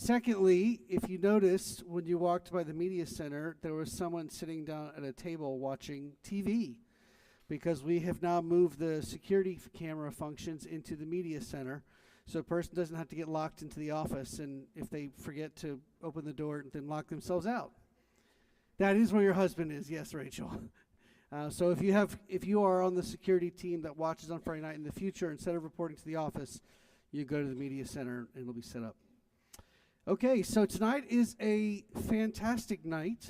Secondly, if you noticed when you walked by the media center, there was someone sitting down at a table watching TV because we have now moved the security camera functions into the media center, so a person doesn't have to get locked into the office and if they forget to open the door, then lock themselves out. That is where your husband is, yes, Rachel. So if you are on the security team that watches on Friday night in the future, instead of reporting to the office, you go to the media center and it'll be set up. Okay, so tonight is a fantastic night.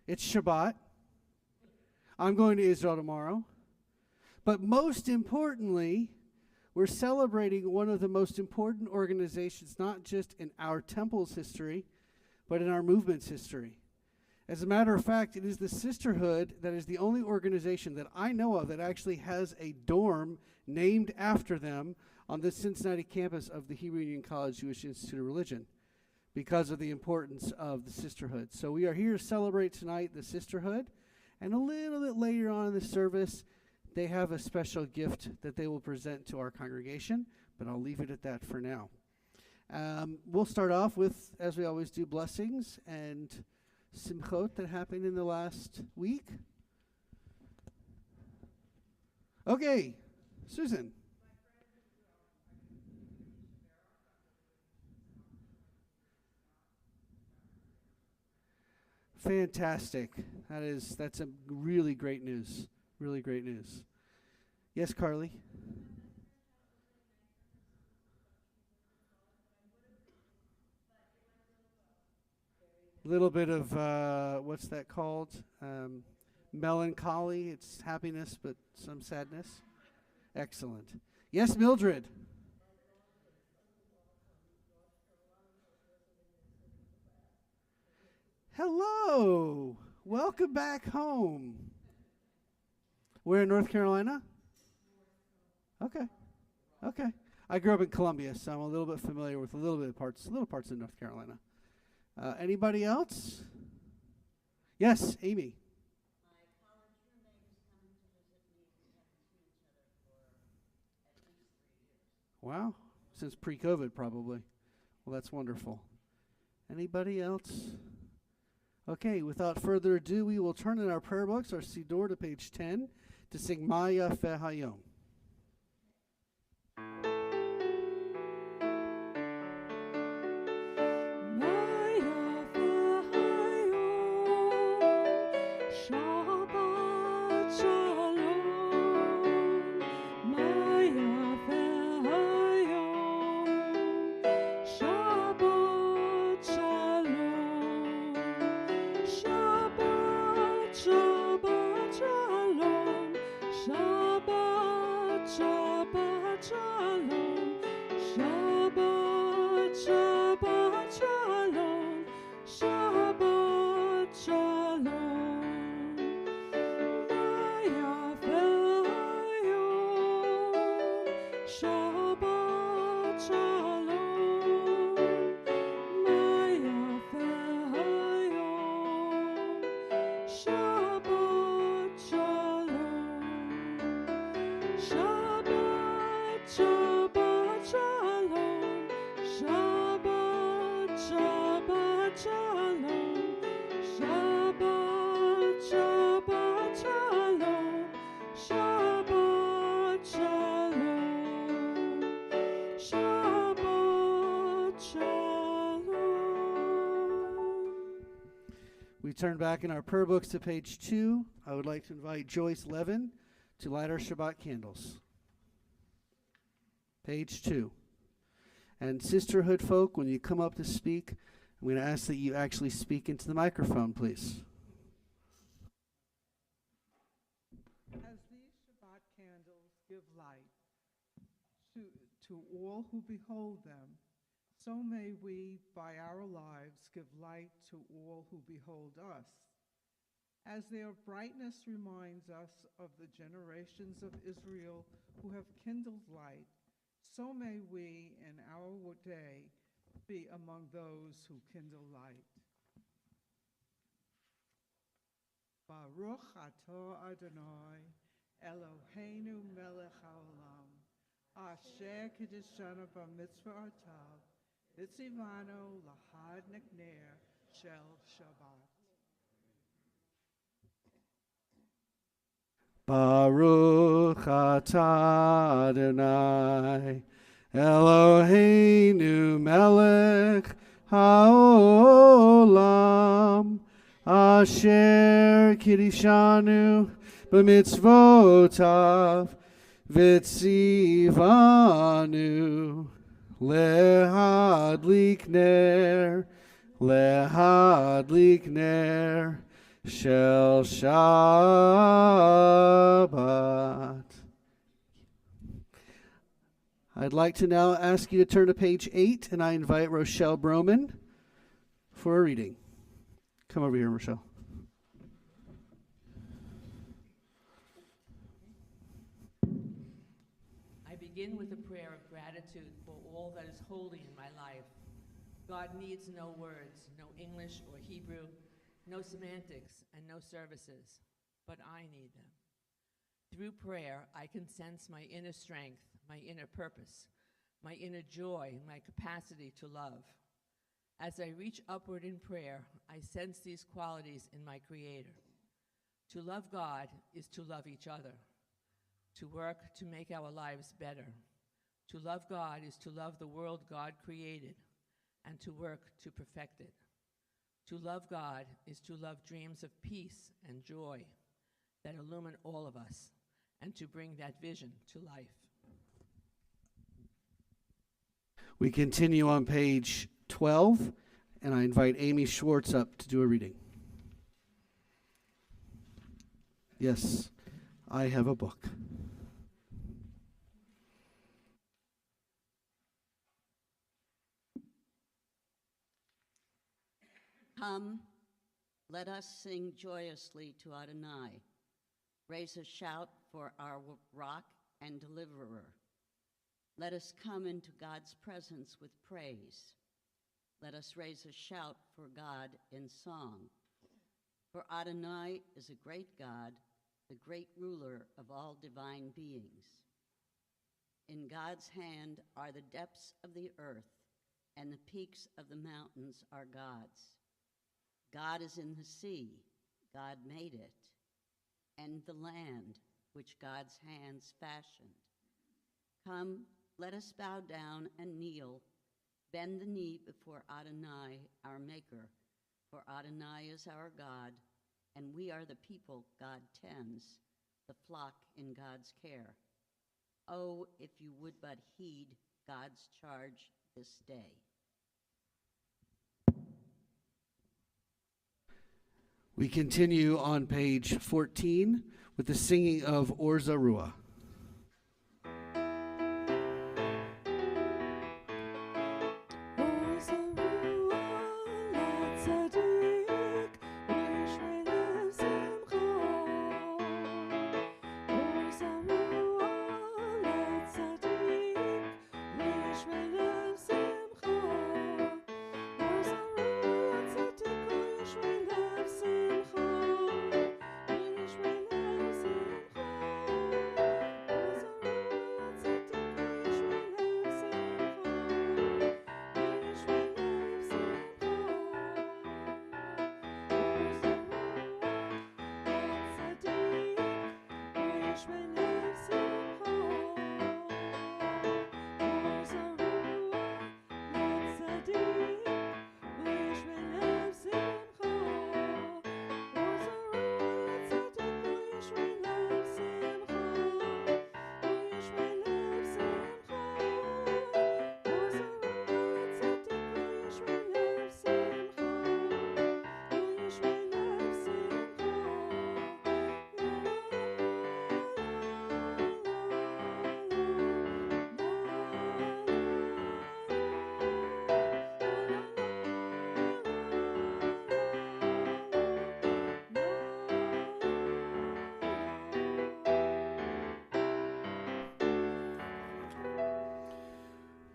It's Shabbat. I'm going to Israel tomorrow. But most importantly, we're celebrating one of the most important organizations, not just in our temple's history, but in our movement's history. As a matter of fact, it is the sisterhood that is the only organization that I know of that actually has a dorm named after them on the Cincinnati campus of the Hebrew Union College Jewish Institute of Religion, because of the importance of the sisterhood. So we are here to celebrate tonight the sisterhood, and a little bit later on in the service, they have a special gift that they will present to our congregation, but I'll leave it at that for now. We'll start off with, as we always do, blessings and simchot that happened in the last week. Okay, Susan. Fantastic. That's a really great news. Really great news. Yes, Carly? A little bit of, what's that called? Melancholy. It's happiness, but some sadness. Excellent. Yes, Mildred? Hello. Welcome back home. We're in North Carolina? Okay. Okay. I grew up in Columbia, so I'm a little bit familiar with little parts of North Carolina. Anybody else? Yes, Amy. Wow. Since pre-COVID, probably. Well, that's wonderful. Anybody else? Okay, without further ado, we will turn in our prayer books, our Siddur, to page 10 to sing Maya Fehayom. We turn back in our prayer books to page 2. I would like to invite Joyce Levin to light our Shabbat candles. Page 2. And sisterhood folk, when you come up to speak, I'm going to ask that you actually speak into the microphone, please. As these Shabbat candles give light to all who behold them, so may we, by our lives, give light to all who behold us. As their brightness reminds us of the generations of Israel who have kindled light, so may we in our day be among those who kindle light. Baruch atah Adonai, Eloheinu melech haolam, asher kiddushanu b'mitzvotav, Itzivano lahad nekner shel Shabbat. Baruch atah Adonai, Eloheinu melech haolam, asher kiddushanu b'mitzvotav, v'tzivanu lehadlik ner, Shel Shabbat. I'd like to now ask you to turn to page 8, and I invite Rochelle Broman for a reading. Come over here, Rochelle. I begin with a prayer of gratitude for all that is holy in my life. God needs no words, no English or Hebrew, no semantics, and no services, but I need them. Through prayer, I can sense my inner strength, my inner purpose, my inner joy, my capacity to love. As I reach upward in prayer, I sense these qualities in my Creator. To love God is to love each other, to work to make our lives better. To love God is to love the world God created and to work to perfect it. To love God is to love dreams of peace and joy that illumine all of us and to bring that vision to life. We continue on page 12, and I invite Amy Schwartz up to do a reading. Yes, I have a book. Come, let us sing joyously to Adonai. Raise a shout for our rock and deliverer. Let us come into God's presence with praise. Let us raise a shout for God in song. For Adonai is a great God, the great ruler of all divine beings. In God's hand are the depths of the earth, and the peaks of the mountains are God's. God is in the sea, God made it, and the land which God's hands fashioned. Come, let us bow down and kneel, bend the knee before Adonai, our Maker, for Adonai is our God, and we are the people God tends, the flock in God's care. Oh, if you would but heed God's charge this day. We continue on page 14 with the singing of Or Zarua.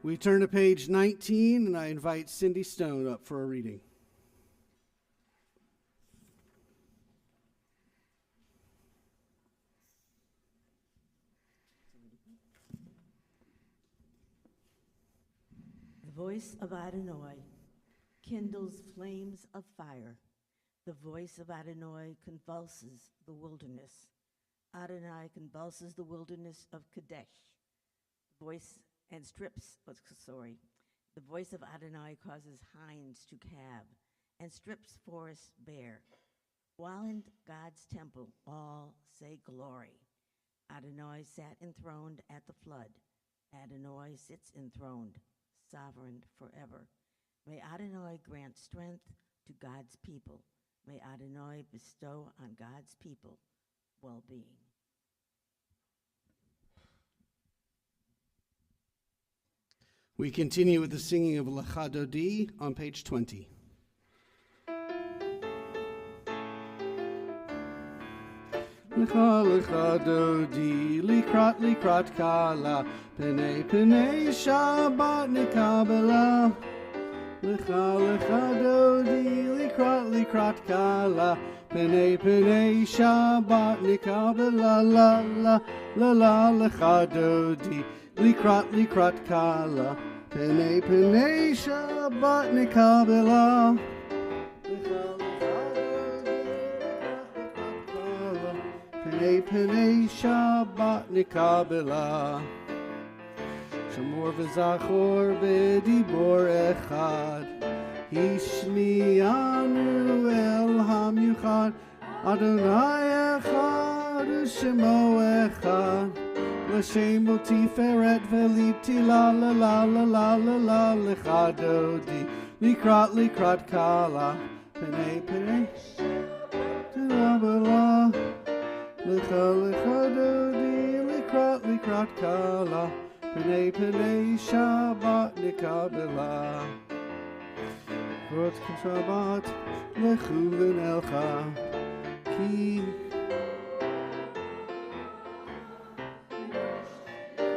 We turn to page 19, and I invite Cindy Stone up for a reading. voice of Adonai kindles flames of fire. The voice of Adonai convulses the wilderness. Adonai convulses the wilderness of Kadesh. The voice of Adonai causes hinds to calve and strips forests bare. While in God's temple, all say glory. Adonai sat enthroned at the flood. Adonai sits enthroned, sovereign forever. May Adonai grant strength to God's people. May Adonai bestow on God's people well-being. We continue with the singing of Lecha Dodi on page 20. Lecha Lecha Dodi, likrat kala, penei Shabbat nikabela. Lecha Lecha Dodi, likrat kala, penei Shabbat nikabela. La Lecha Dodi, likrat kala, penei Shabbat nikabela. Penei Shabbat nikabela. Shamor v'zachor b'dibor echad, Hishmianu el hamyuchad, Adonai echad u'shemo echad, L'shem tiferet v'liti la lecha dodi, likrat kala, penei Shabbat nikabela. Lecha Dodi, likrat kala, penei Shabbat nikabela. Rot Shabbat lechu v'nelcha, ki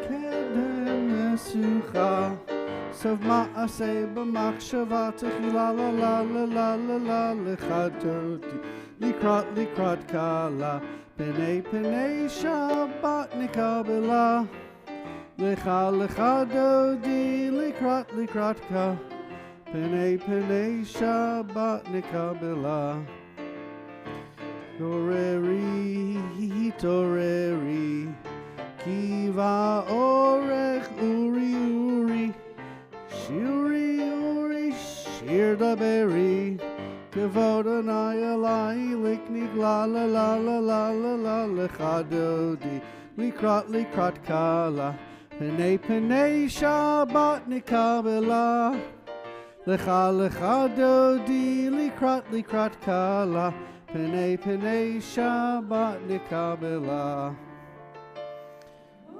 kedem nesucha, sov ma'aseh b'machshava techila la lecha Dodi, likrat kala, penei Shabbat nikabela. Lecha Dodi, likrat ka, penei Shabbat nikabela. Toreri, kiva orech uri, shir daberi, kavod anai alai, liknig la lecha Dodi, likrat kala, penei Shabbat nikabela. Lecha Dodi, likrat kala, penei Shabbat nikabela.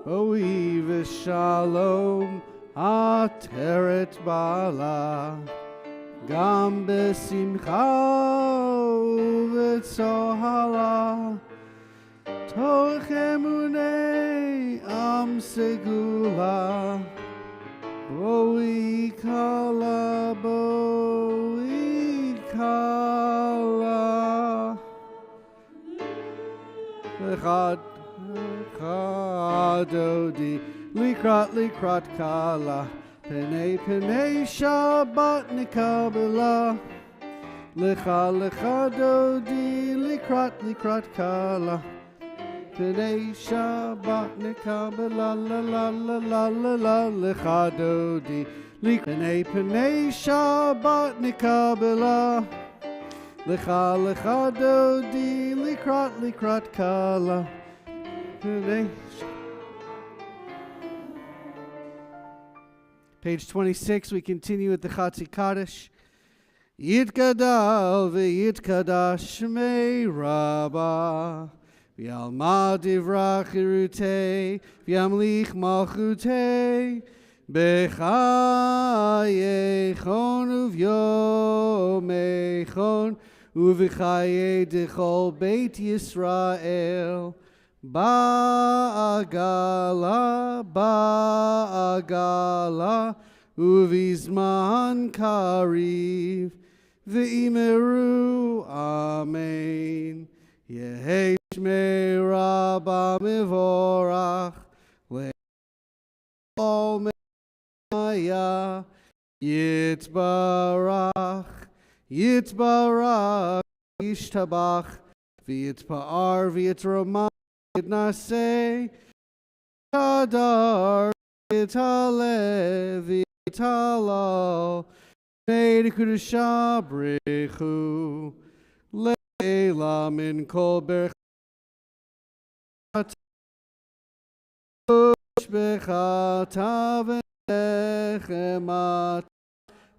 Oi v'shalom ateret bala, gam besimcha u'v'tzohala, toch emunei am segula, boi kala. Lecha Dodi, likrat kala, penei Shabbat nikabela. Lecha Dodi, likrat kala, penei Shabbat nikabela. Lecha Dodi, penei Shabbat nikabela. Lecha Dodi, likrat kala, penei. Page 26, we continue with the Chatzi Kaddish. Yitgadal v'yitkadash shmei Rabbah, v'yalma divrach irutei, v'yamlich malchutei, b'chayechon uv'yomechon, uv'chaye dechol Beit Yisrael, ba'agala, uvizman kariv, v'imeru, amen. Yehi shmei Rabbah mevorach, le'ol me'aya, Yitzbarach, Yitzbarach, Yishtabach, V'yitzpa'ar, V'yitzramah, V'yitnaseh, Adar, V'yitaleh, V'yitalal, V'nei Kedusha Brechu, Le'ela min kol berchat, Bechata v'nechemat,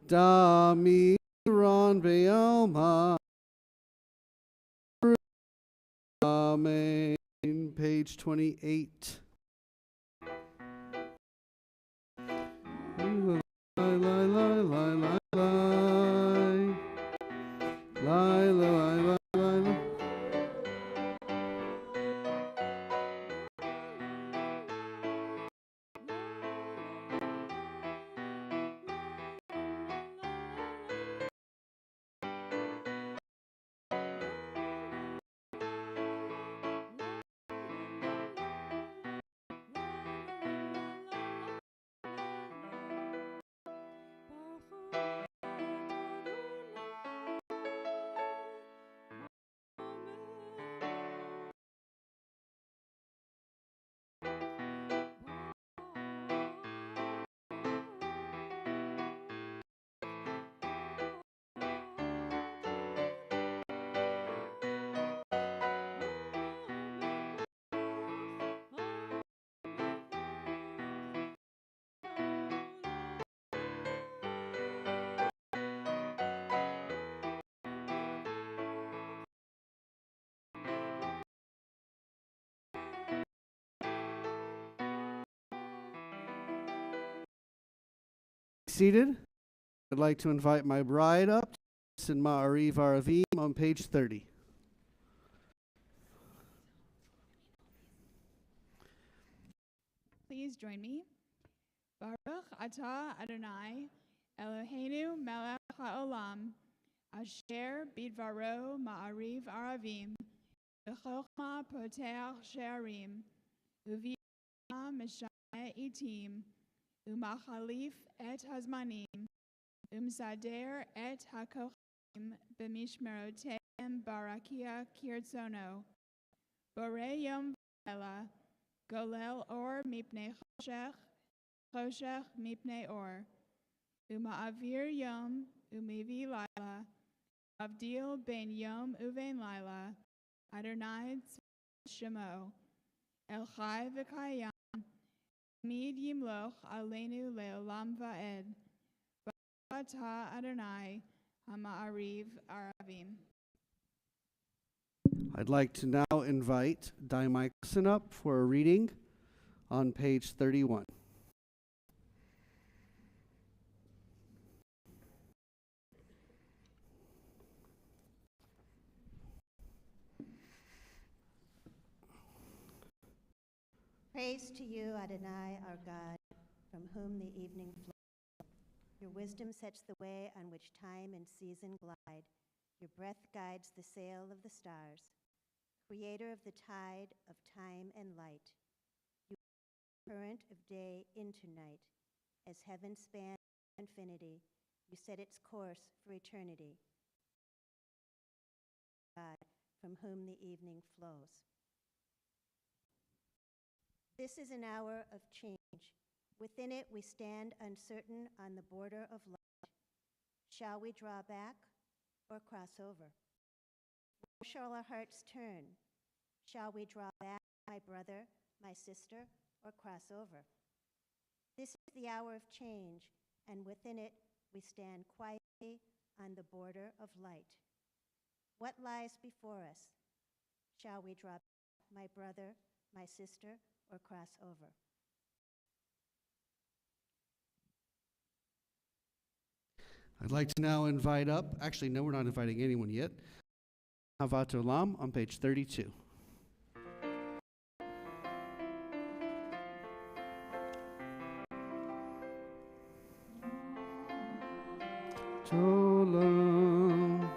Damiron Be'alma. Amen. Page 28. Lie, lie, lie, lie, lie, lie. Lie, lie, lie, lie, lie. Seated. I'd like to invite my bride up in Ma'ariv Aravim on page 30. Please join me. Baruch atah Adonai, Eloheinu melech haolam, asher bidvaro ma'ariv aravim, b'chochma poteach she'arim, u'v'yama meshane itim, u'machalif et hazmanim, u'msader et hakochim, b'mishmeroteim barakia kirtzono, borei yom v'ela, golel or mipnei choshech, choshech mipnei or, uma'avir yom umivi laila, avdil ben yom uven laila, Adonai shemo, el chai v'kayam, mid yimloch aleinu leolam va'ed, baruch atah Adonai hama'ariv aravim. I'd like to now invite Di Michelson up for a reading on page 31. Praise to you, Adonai, our God, from whom the evening flows. Your wisdom sets the way on which time and season glide. Your breath guides the sail of the stars. Creator of the tide of time and light, you current of day into night. As heaven spans infinity, you set its course for eternity. God, from whom the evening flows. This is an hour of change. Within it, we stand uncertain on the border of light. Shall we draw back or cross over? Where shall our hearts turn? Shall we draw back, my brother, my sister, or cross over? This is the hour of change, and within it, we stand quietly on the border of light. What lies before us? Shall we draw back, my brother, my sister, or cross over? I'd like to now invite up, actually, no, we're not inviting anyone yet, Havat Olam on page 32. Olam.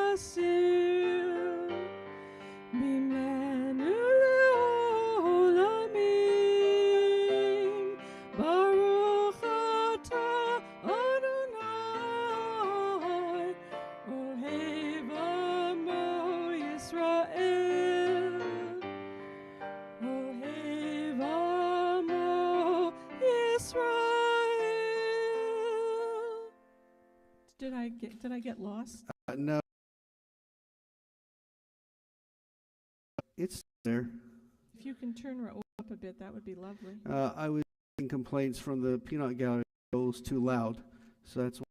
Yasir Mimenu Leolamim Baruch Atah Adonai Ohev Amo Yisrael Ohev Amo Yisrael. Did I get lost? No, it's there. If you can turn her up a bit, that would be lovely. I was getting complaints from the peanut gallery. It was too loud, so that's why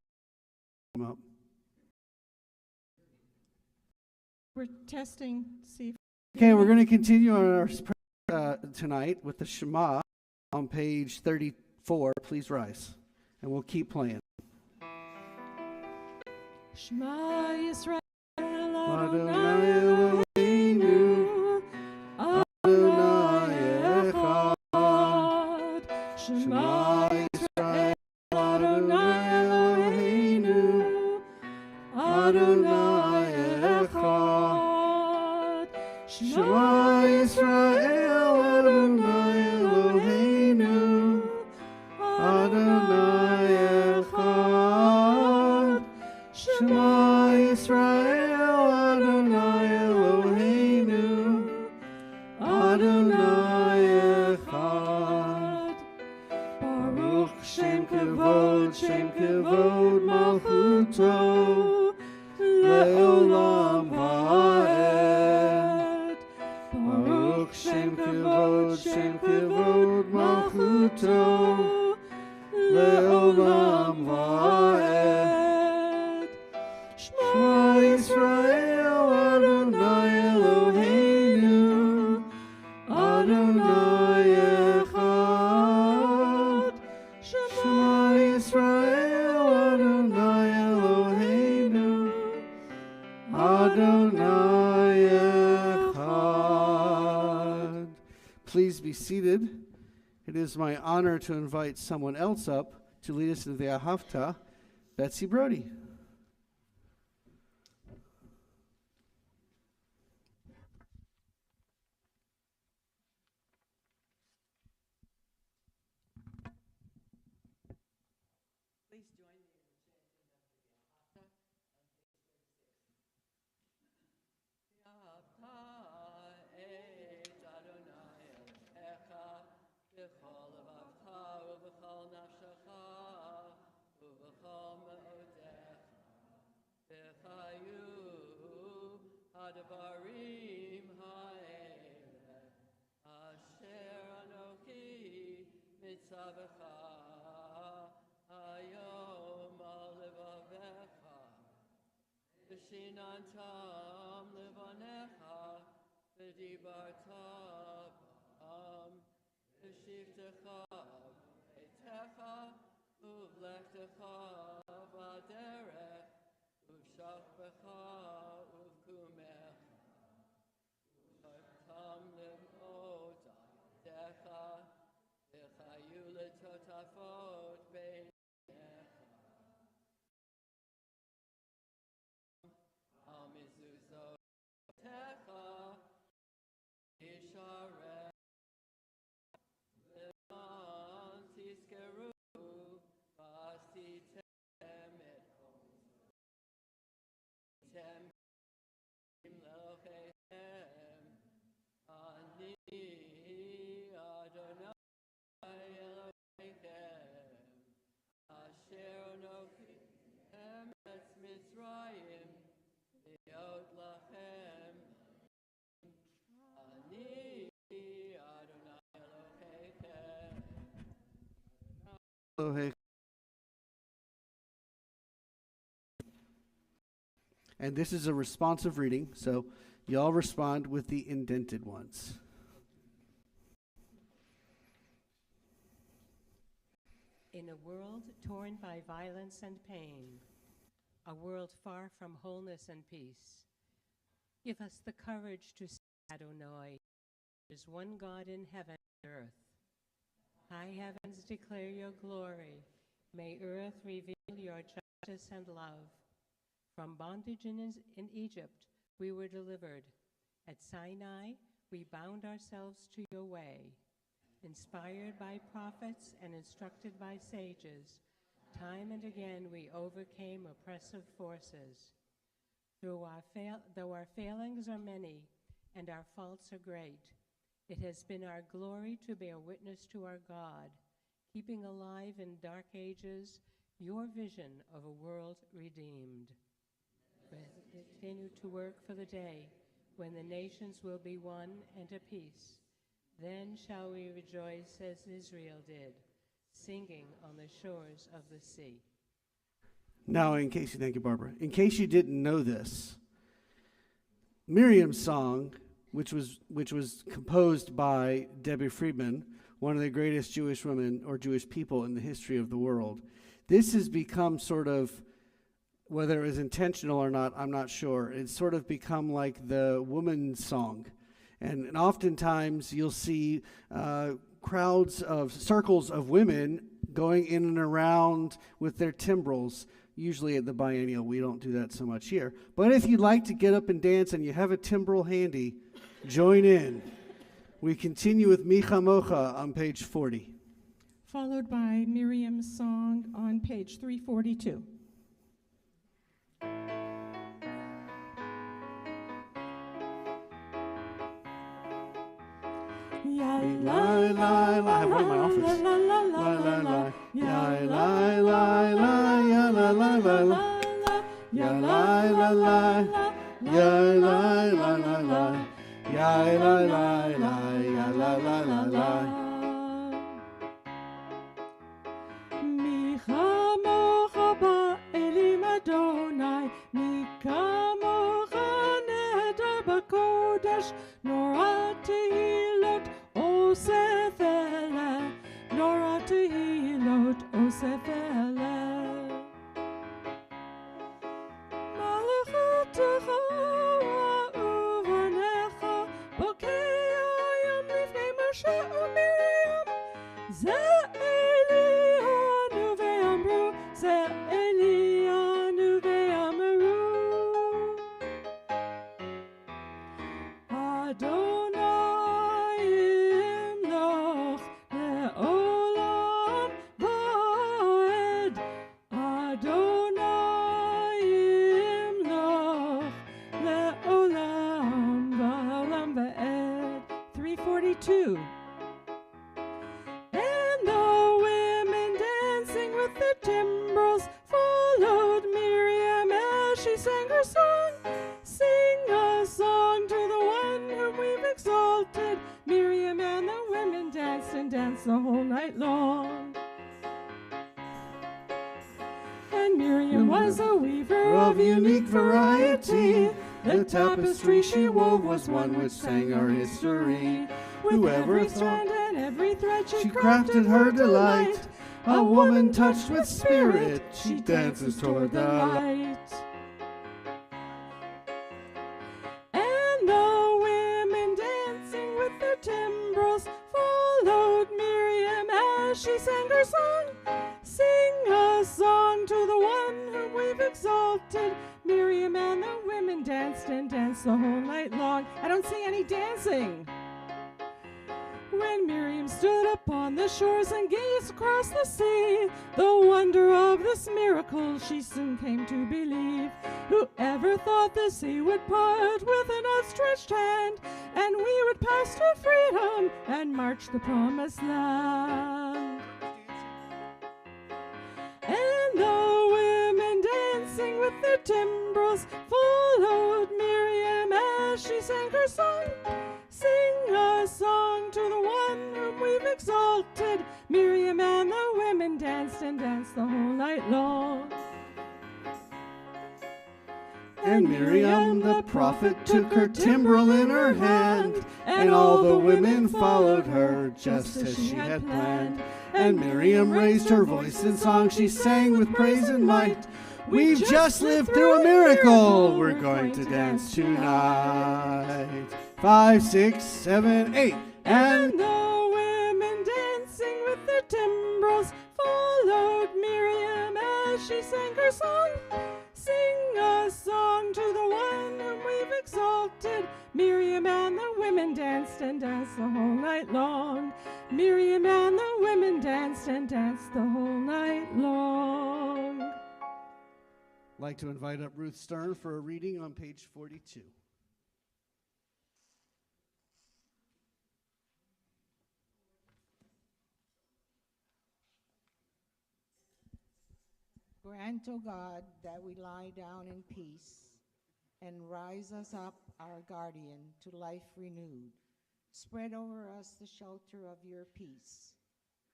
I'm up. We're testing, see if Okay, we're going to continue on our tonight with the Shema on page 34. Please rise, and we'll keep playing. Shema Yisrael Adonai Eloheinu, Adonai Echad. Shema Yisrael, Adonai Eloheinu, Adonai Echad. Shema Yisrael, Adonai Eloheinu, Adonai Echad. Shema Yisrael, Adonai Eloheinu, Adonai Echad. Baruch Shem Kevod Malchuto, Le'olam Va'ed. Baruch Shem Kevod Malchuto, Le'olam Va'ed. Shema Yisrael, Adonai Eloheinu, Adonai Echad. Shema Yisrael, Adonai Eloheinu, Adonai Echad. Please be seated. It is my honor to invite someone else up to lead us into the Ahavta, Betsy Brody. Please join me in chanting of the Ahavta et Adonai Elohecha b'chol levavcha u'b'chol nafshecha u'b'chol me'odecha v'chayu hadabarim ha'ele asher anochi mitzavecha hayom al levavecha v'shinantam levanecha v'dibarta b'am v'shivtecha b'eitecha uvlechtecha v'aderech uv'shachbecha uv'kumecha uv'tam lemot adecha v'chayu letotafot beinecha al mizuzotecha Ishareh Levan Tiskeru Vasitem Tem Lelochem Ani Adonai Elohechem Asher Anochi Emetz Mitzrayim Liot Lachem Ani Adonai Elohechem. Elohei. And this is a responsive reading, so y'all respond with the indented ones. In a world torn by violence and pain, a world far from wholeness and peace, give us the courage to say, Adonai, there's one God in heaven and earth. High heavens declare your glory. May earth reveal your justice and love. From bondage in Egypt we were delivered. At Sinai we bound ourselves to your way. Inspired by prophets and instructed by sages, time and again we overcame oppressive forces. Though our failings are many and our faults are great, it has been our glory to bear witness to our God, keeping alive in dark ages your vision of a world redeemed. Continue to work for the day when the nations will be one and at peace. Then shall we rejoice as Israel did, singing on the shores of the sea. Now, thank you, Barbara. In case you didn't know this, Miriam's song, which was composed by Debbie Friedman, one of the greatest Jewish women or Jewish people in the history of the world, this has become sort of, whether it was intentional or not, I'm not sure. It's sort of become like the woman's song. And oftentimes you'll see circles of women going in and around with their timbrels, usually at the biennial. We don't do that so much here. But if you'd like to get up and dance and you have a timbrel handy, join in. We continue with Micha Mocha on page 40. Followed by Miriam's song on page 342. La la la, I have one in my office. La la la, ya la la la, ya la la la, ya la la la, ya la la la, ya la la la, ya la la la la. Micha mocha ba'elim Adonai, Mika mocha neder b'kodesh, Norah tehilot Osef ele, Norah tehilot Osef ele. Malachatecha uvanecha, Bokei hayom lifnei Moshe uMiriam, Ze Elianu ve'amru, Ze Elianu ve'amru. Adonai imloch le'olam va'ed, Adonai imloch le'olam va'olam va'ed. 342. And the women dancing with the timbrels followed Miriam as she sang her song. Sing a song to the one whom we've exalted. Miriam and the women danced and danced the whole night long. And Miriam was a weaver of unique variety. The tapestry she wove was one which sang our history. With every strand and every thread she crafted her delight. A woman touched with spirit, she dances toward the light. And the women dancing with their timbrels followed Miriam as she sang her song. Sing a song to the one whom we've exalted. Miriam and the women danced and danced the whole night long. I don't see any dancing. When Miriam stood upon the shores and gazed across the sea, the wonder of this miracle she soon came to believe. Whoever thought the sea would part with an outstretched hand, and we would pass to freedom and march the promised land. And the women dancing with their timbrels followed Miriam as she sang her song. Sing a song to the one whom we've exalted. Miriam and the women danced and danced the whole night long. And Miriam the prophet took her timbrel in her hand, and all the women followed her just as she had planned. And Miriam raised her voice in song, she sang with praise and might. We've just lived through a miracle, we're going to dance tonight. 5, 6, 7, 8. And the women dancing with their timbrels followed Miriam as she sang her song. Sing a did. Miriam and the women danced and danced the whole night long. Miriam and the women danced and danced the whole night long. I'd like to invite up Ruth Stern for a reading on page 42. Grant, O God, that we lie down in peace, and rise us up, our guardian, to life renewed. Spread over us the shelter of your peace.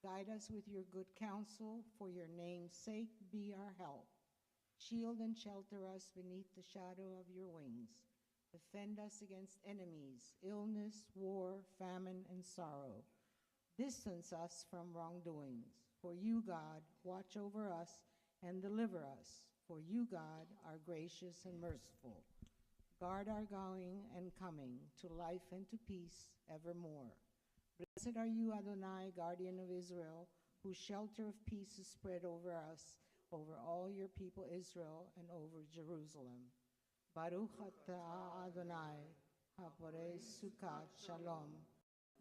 Guide us with your good counsel, for your name's sake be our help. Shield and shelter us beneath the shadow of your wings. Defend us against enemies, illness, war, famine, and sorrow. Distance us from wrongdoings. For you, God, watch over us and deliver us. For you, God, are gracious and merciful. Guard our going and coming to life and to peace evermore. Blessed are you, Adonai, guardian of Israel, whose shelter of peace is spread over us, over all your people Israel, and over Jerusalem. Baruch atah Adonai, haporei sukat shalom,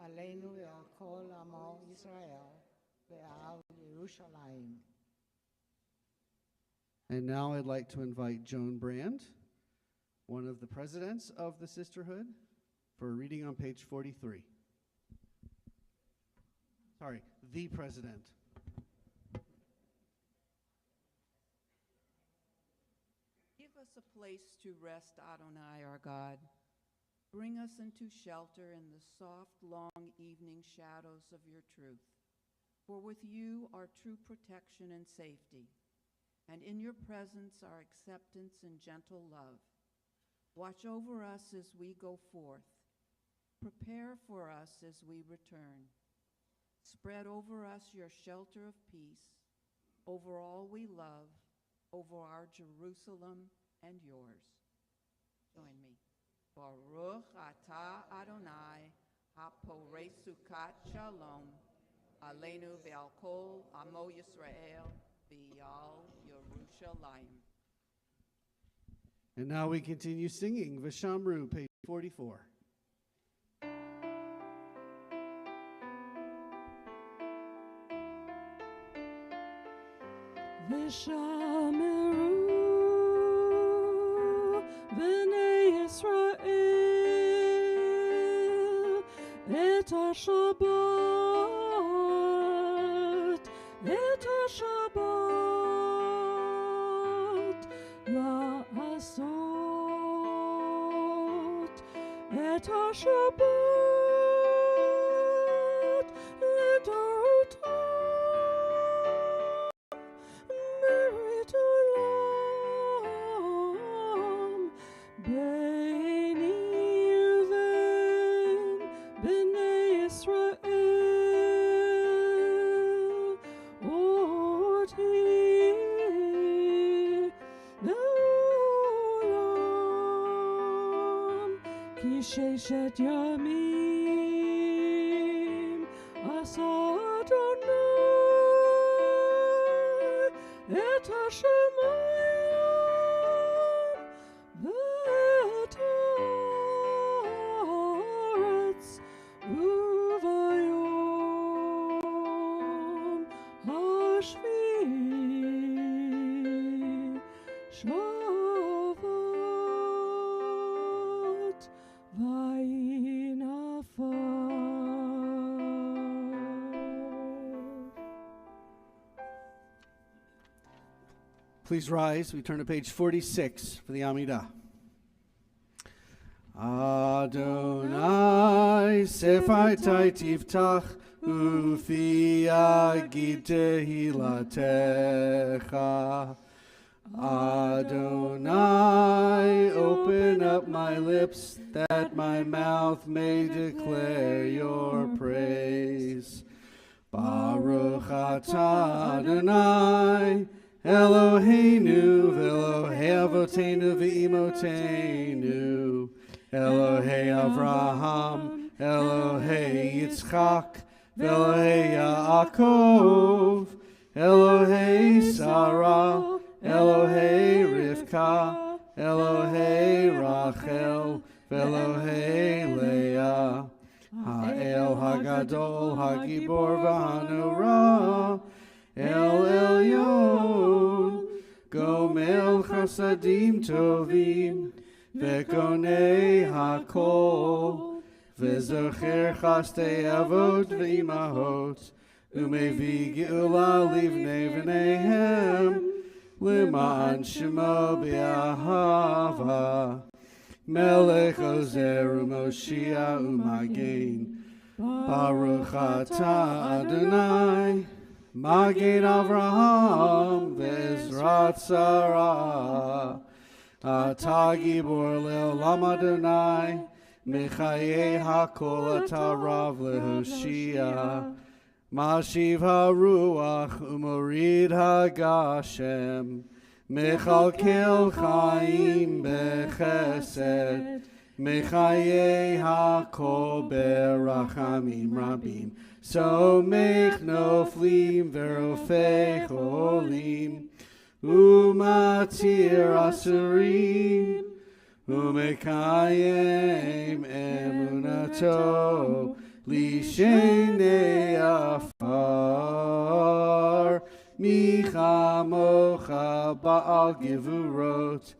aleinu ve'al kol amo Yisrael, ve'al Yerushalayim. And now I'd like to invite Joan Brand, one of the presidents of the Sisterhood, for a reading on page 43. Sorry, the president. Give us a place to rest, Adonai, our God. Bring us into shelter in the soft, long evening shadows of your truth. For with you are true protection and safety, and in your presence are acceptance and gentle love. Watch over us as we go forth. Prepare for us as we return. Spread over us your shelter of peace, over all we love, over our Jerusalem and yours. Join me. Baruch atah Adonai, haporei sukat shalom, aleinu ve'al kol amo Yisrael, ve'al Yerushalayim. And now we continue singing Vishamru, page 44. Vishameru b'nei Yisrael et ha-Shabbat la'asot et ha-Shabbat l'dorotam. Sheshet yamim asa Adonai et hashamayim ve'et haaretz uvayom hashvi shavat Please rise. We turn to page 46 for the Amidah. Adonai sefaitai tiftach ufi agid tehilatecha. Adonai, open up my lips that my mouth may declare your praise. Baruch atah Adonai, Eloheinu v'Elohei Avoteinu v'Imoteinu, Elohei Avraham, Elohei Yitzchak, v'Elohei Yaakov, Elohei Sarah, Elohei Rivka, Elohei Rachel, Velohei Leah, Ha'el Hagadol, Hagibor V'Hanora, El Elyon, Gomel Chasadim Tovim, Vekonei Hakol, Vezocher Chastei Avot V'Imahot, Umevi Geula Livnei V'neihem, L'ma'an Shemo B'Ahava, Melech Ozer U'Moshia U'Magen, Baruch Atah Adonai, Magen Avraham Ve'ezrat Sarah, Atah Gibor Le'olam Adonai, Mechayei HaKol Atah Rav Lehoshia, Mashiv HaRuach U'Morid HaGashem, Mechalkel Chaim Bechesed, Mechayei HaKol Berachamim Rabim, Somech Noflim Verofei Cholim, Umatir Asurim, Umekayem Emunato, Lishenei Afar, Michamocha Baal Gevurot,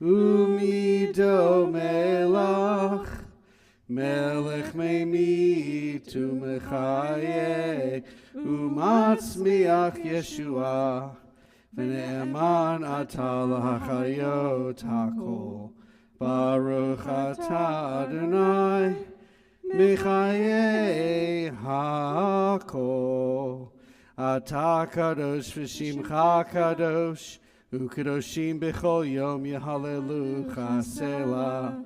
Umido Melach, Melech Meimit Umechaye, Umatzmiach Yeshua, V'ne'eman Atah L'Hachayot HaKol, Baruch Atah Adonai, Mechayei HaKol, Atah Kadosh V'Shimcha Kadosh, U'Kadoshim B'chol Yom Yehallelucha Selah,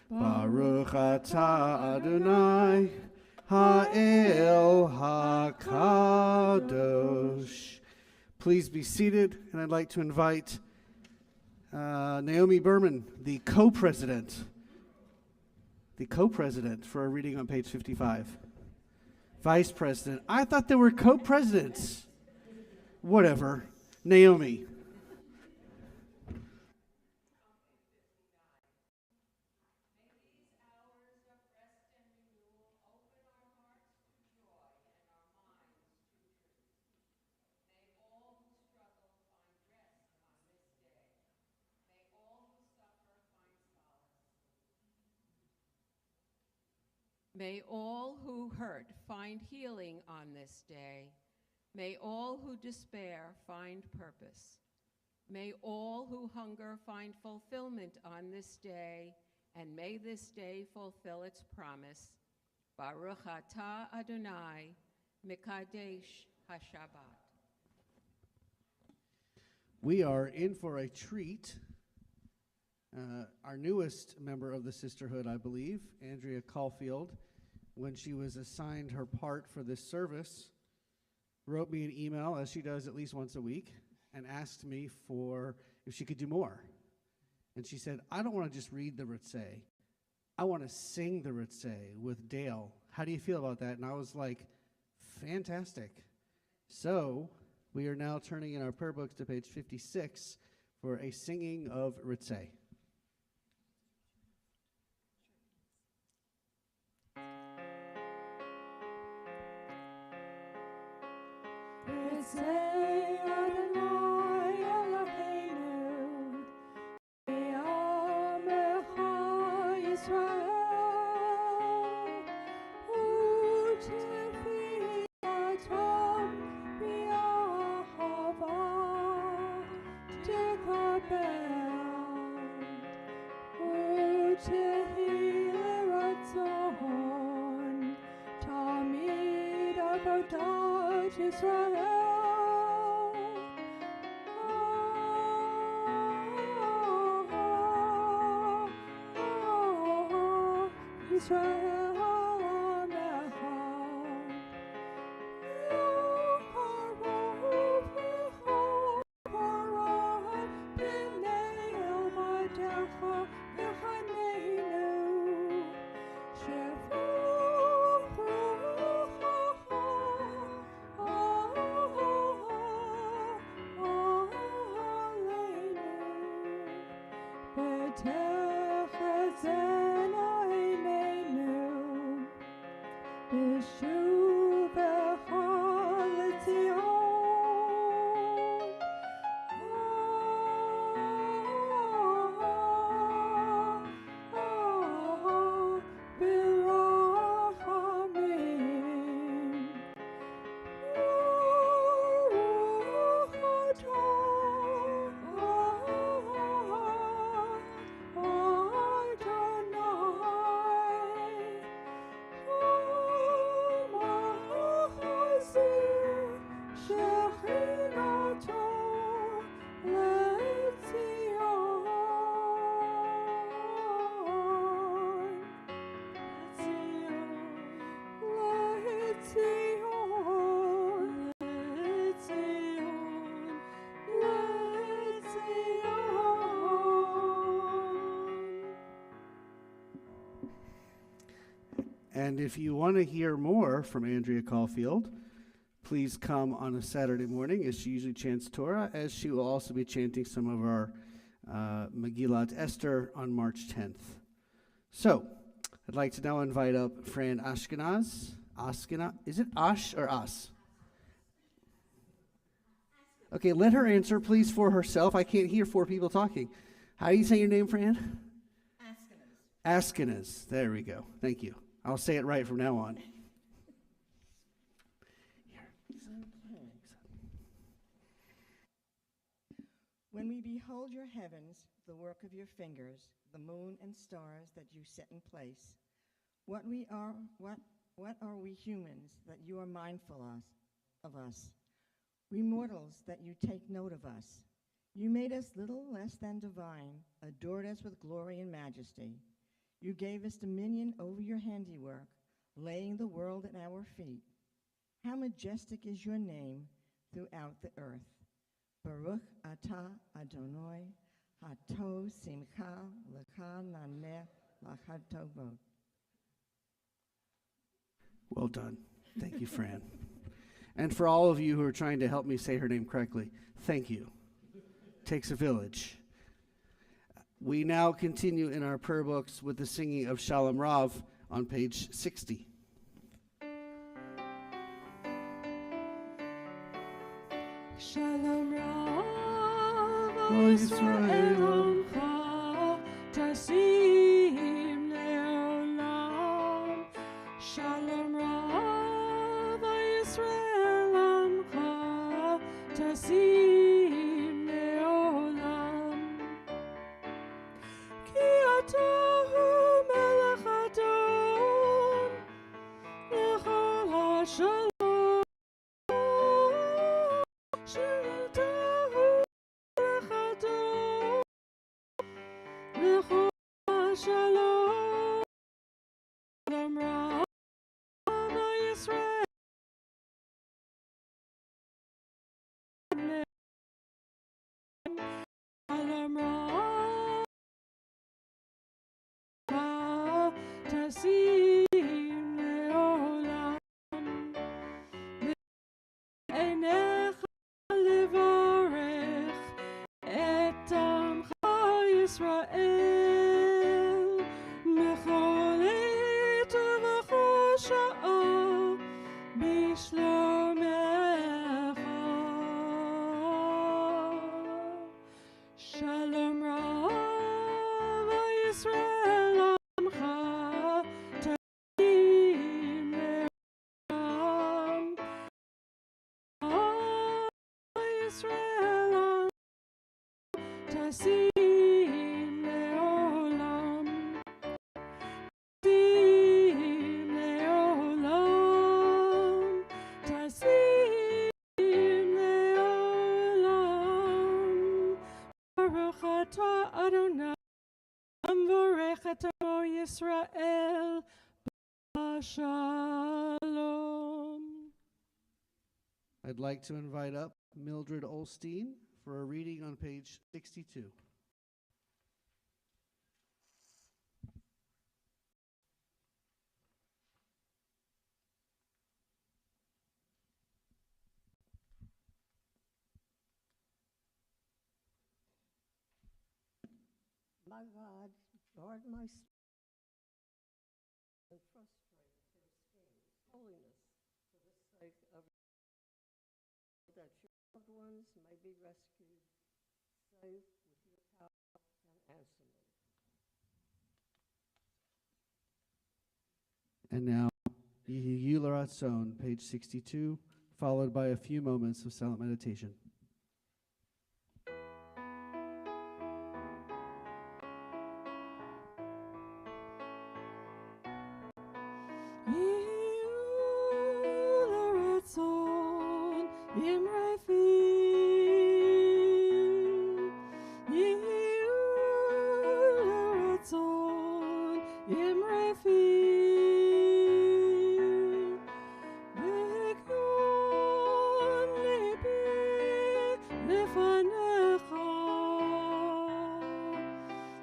Baruch Atah Adonai, Ha'el HaKadosh. Please be seated, and I'd like to invite Naomi Berman, the co-president for a reading on page 55. Vice president. I thought there were co-presidents. Whatever. Naomi. May all who hurt find healing on this day. May all who despair find purpose. May all who hunger find fulfillment on this day, and may this day fulfill its promise. Baruch Atah Adonai, Mekadesh HaShabbat. We are in for a treat. Our newest member of the sisterhood, I believe, Andrea Caulfield, when she was assigned her part for this service, wrote me an email, as she does at least once a week, and asked me for if she could do more. And she said, I don't want to just read the Ritzeh. I want to sing the Ritzeh with Dale. How do you feel about that? And I was like, fantastic. So we are now turning in our prayer books to page 56 for a singing of Ritzeh. Ritzeh Adonai Eloheinu, V'amecha Yisrael, U'tefilatam v'ahava tekabel, U'tehi l'ratzon tamid avodat Yisrael. Israel Amecha, Yoparot b'nei Elvadecha v'chaneinu, shefu ruchacha aleinu, b'techezena And if you want to hear more from Andrea Caulfield, please come on a Saturday morning, as she usually chants Torah, as she will also be chanting some of our Megillat Esther on March 10th. So, I'd like to now invite up Fran Ashkenaz. Is it Ash or As? Okay, let her answer, please, for herself. I can't hear four people talking. How do you say your name, Fran? Ashkenaz. There we go. Thank you. I'll say it right from now on. When we behold your heavens, the work of your fingers, the moon and stars that you set in place, what are we humans that you are mindful of us? We mortals that you take note of us. You made us little less than divine, adored us with glory and majesty. You gave us dominion over your handiwork, laying the world at our feet. How majestic is your name throughout the earth. Baruch atah Adonai, hato simcha lecha naneh lachatovot. Well done. Thank you, Fran. And for all of you who are trying to help me say her name correctly, thank you. Takes a village. We now continue in our prayer books with the singing of Shalom Rav on page 60. Shalom Rav Yisrael Amcha Tasim Leolam. Shalom Rav Yisrael Amcha Tasim Leolam. Ki atahu melech Adon lechol hashalom. Israel, Shalom. I'd like to invite up Mildred Olstein for a reading on page 62. My God, guard my spirit and frustrate their schemes. Holiness for the sake of that your loved ones may be rescued, safe with your power and answer me. And now, Yehi Ratzon, page 62, followed by a few moments of silent meditation.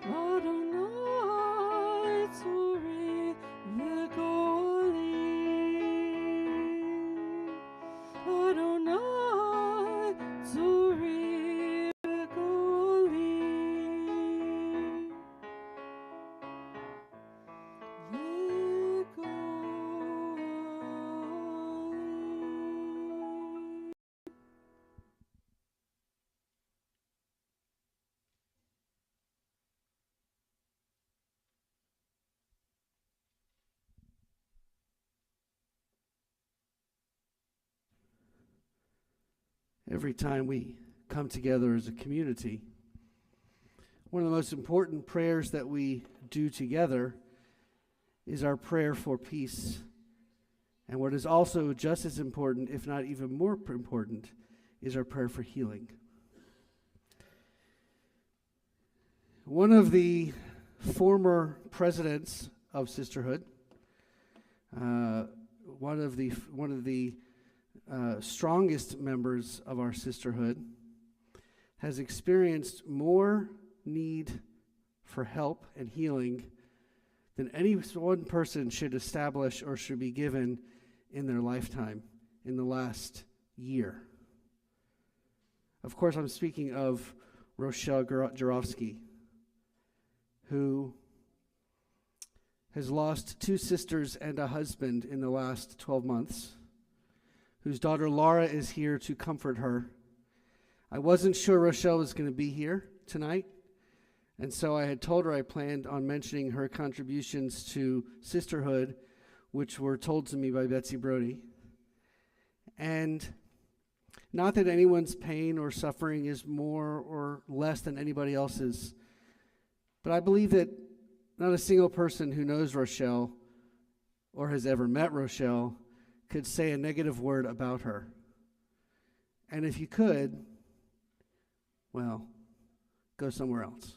Adonai tzuri v'go every time we come together as a community. One of the most important prayers that we do together is our prayer for peace. And what is also just as important, if not even more important, is our prayer for healing. One of the former presidents of Sisterhood, one of the strongest members of our sisterhood, has experienced more need for help and healing than any one person should establish or should be given in their lifetime in the last year. Of course, I'm speaking of Rochelle Jarofsky, who has lost 2 sisters and a husband in the last 12 months, whose daughter Laura is here to comfort her. I wasn't sure Rochelle was going to be here tonight, and so I had told her I planned on mentioning her contributions to sisterhood, which were told to me by Betsy Brody. And not that anyone's pain or suffering is more or less than anybody else's, but I believe that not a single person who knows Rochelle or has ever met Rochelle could say a negative word about her. And if you could, well, go somewhere else.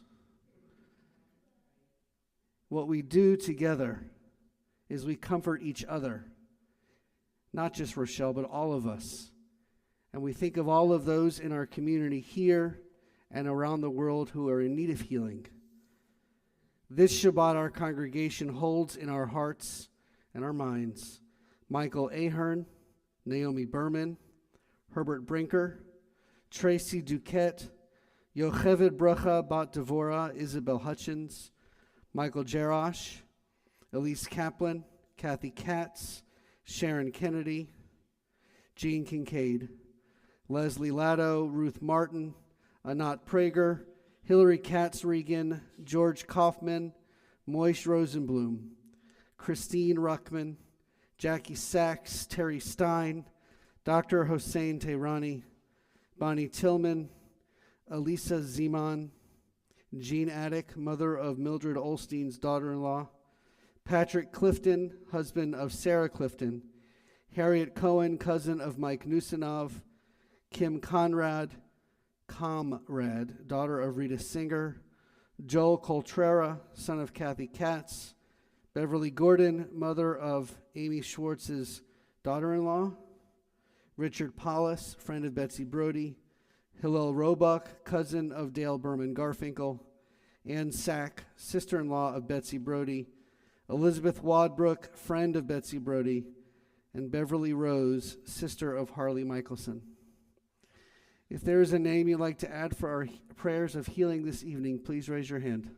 What we do together is we comfort each other, not just Rochelle, but all of us. And we think of all of those in our community here and around the world who are in need of healing. This Shabbat, our congregation holds in our hearts and our minds Michael Ahern, Naomi Berman, Herbert Brinker, Tracy Duquette, Yocheved Bracha Bat Devora, Isabel Hutchins, Michael Jarosh, Elise Kaplan, Kathy Katz, Sharon Kennedy, Jean Kincaid, Leslie Lado, Ruth Martin, Anat Prager, Hillary Katz-Regan, George Kaufman, Moish Rosenblum, Christine Ruckman, Jackie Sachs, Terry Stein, Dr. Hossein Tehrani, Bonnie Tillman, Elisa Zeman, Jean Attic, mother of Mildred Olstein's daughter-in-law, Patrick Clifton, husband of Sarah Clifton, Harriet Cohen, cousin of Mike Nusanov, Kim Conrad, daughter of Rita Singer, Joel Coltrera, son of Kathy Katz, Beverly Gordon, mother of Amy Schwartz's daughter-in-law, Richard Paulus, friend of Betsy Brody, Hillel Roebuck, cousin of Dale Berman Garfinkel, Ann Sack, sister-in-law of Betsy Brody, Elizabeth Wadbrook, friend of Betsy Brody, and Beverly Rose, sister of Harley Michelson. If there is a name you'd like to add for our prayers of healing this evening, please raise your hand.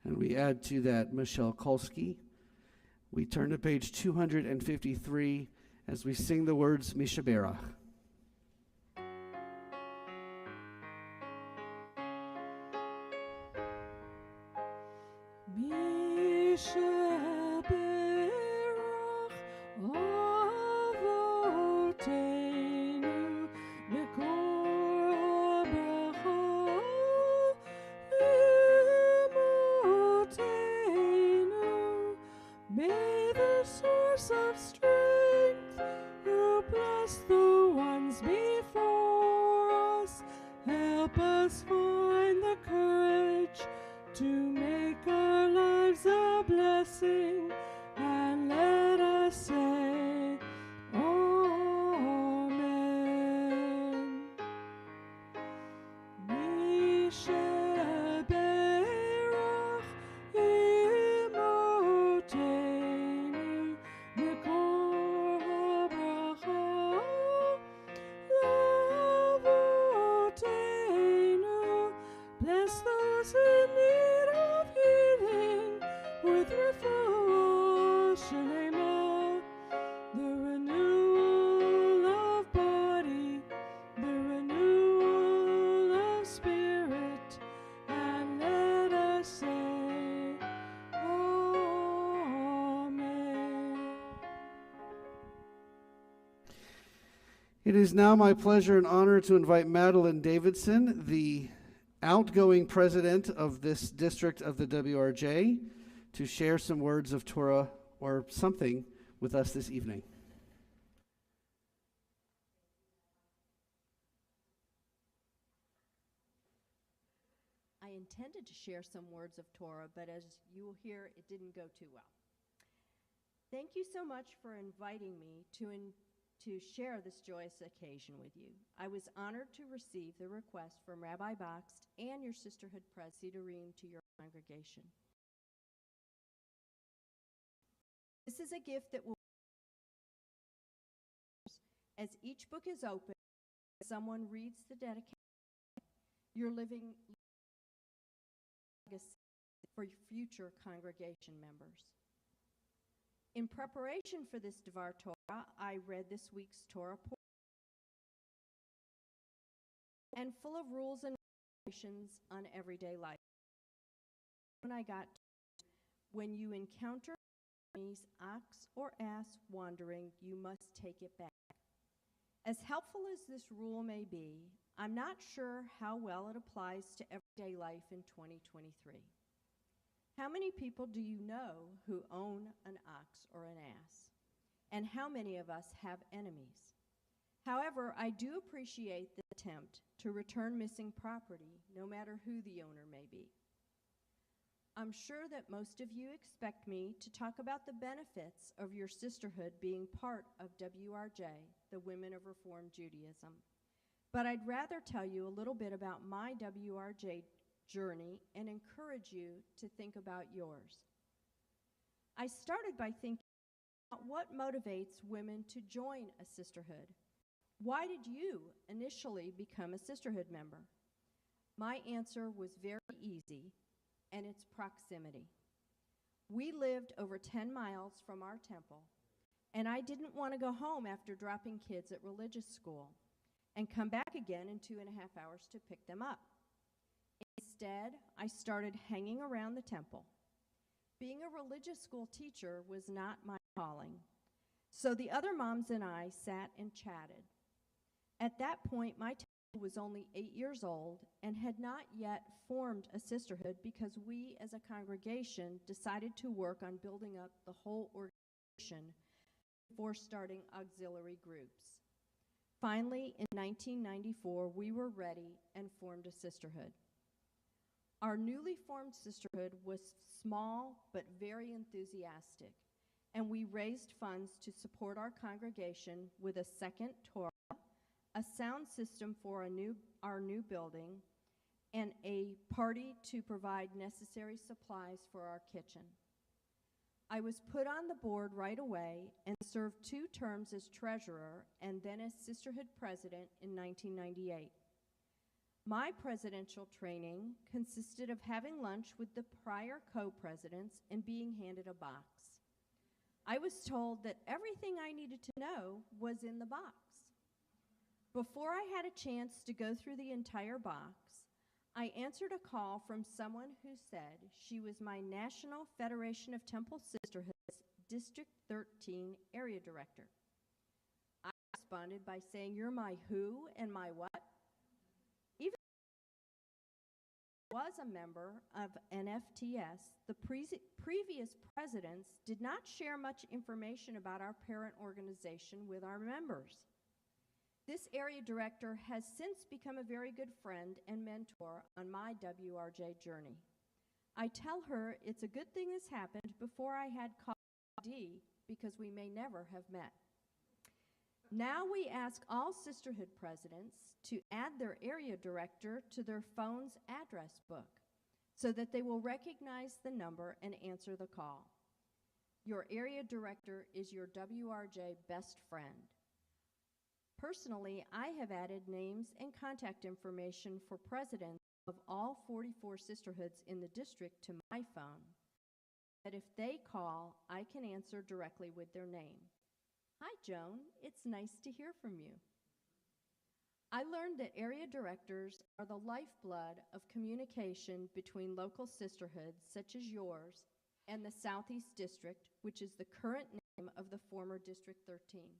And we add to that Michelle Kolsky. We turn to page 253 as we sing the words Mishaberach. Share It is now my pleasure and honor to invite Madeline Davidson, the outgoing president of this district of the WRJ, to share some words of Torah or something with us this evening. I intended to share some words of Torah, but as you will hear, it didn't go too well. Thank you so much for inviting me to share this joyous occasion with you. I was honored to receive the request from Rabbi Bakst and your sisterhood president to your congregation. This is a gift that will, as each book is open, someone reads the dedication, you're living legacy for future congregation members. In preparation for this Devar Torah, I read this week's Torah portion and full of rules and regulations on everyday life. When you encounter enemies, ox or ass wandering, you must take it back. As helpful as this rule may be, I'm not sure how well it applies to everyday life in 2023. How many people do you know who own an ox or an ass? And how many of us have enemies? However, I do appreciate the attempt to return missing property, no matter who the owner may be. I'm sure that most of you expect me to talk about the benefits of your sisterhood being part of WRJ, the Women of Reform Judaism. But I'd rather tell you a little bit about my WRJ journey and encourage you to think about yours. I started by thinking about what motivates women to join a sisterhood. Why did you initially become a sisterhood member? My answer was very easy, and it's proximity. We lived over 10 miles from our temple, and I didn't want to go home after dropping kids at religious school and come back again in 2.5 hours to pick them up. Instead, I started hanging around the temple. Being a religious school teacher was not my calling, so the other moms and I sat and chatted. At that point, my temple was only 8 years old and had not yet formed a sisterhood because we as a congregation decided to work on building up the whole organization before starting auxiliary groups. Finally, in 1994, we were ready and formed a sisterhood. Our newly formed sisterhood was small but very enthusiastic, and we raised funds to support our congregation with a second Torah, a sound system for our new building, and a party to provide necessary supplies for our kitchen. I was put on the board right away and served 2 terms as treasurer and then as sisterhood president in 1998. My presidential training consisted of having lunch with the prior co-presidents and being handed a box. I was told that everything I needed to know was in the box. Before I had a chance to go through the entire box, I answered a call from someone who said she was my National Federation of Temple Sisterhoods District 13 area director. I responded by saying, "You're my who and my what?" Even though I was a member of NFTS, the previous presidents did not share much information about our parent organization with our members. This area director has since become a very good friend and mentor on my WRJ journey. I tell her it's a good thing this happened before I had ID because we may never have met. Now we ask all sisterhood presidents to add their area director to their phone's address book so that they will recognize the number and answer the call. Your area director is your WRJ best friend. Personally, I have added names and contact information for presidents of all 44 sisterhoods in the district to my phone, that if they call, I can answer directly with their name. "Hi, Joan. It's nice to hear from you." I learned that area directors are the lifeblood of communication between local sisterhoods such as yours and the Southeast District, which is the current name of the former District 13.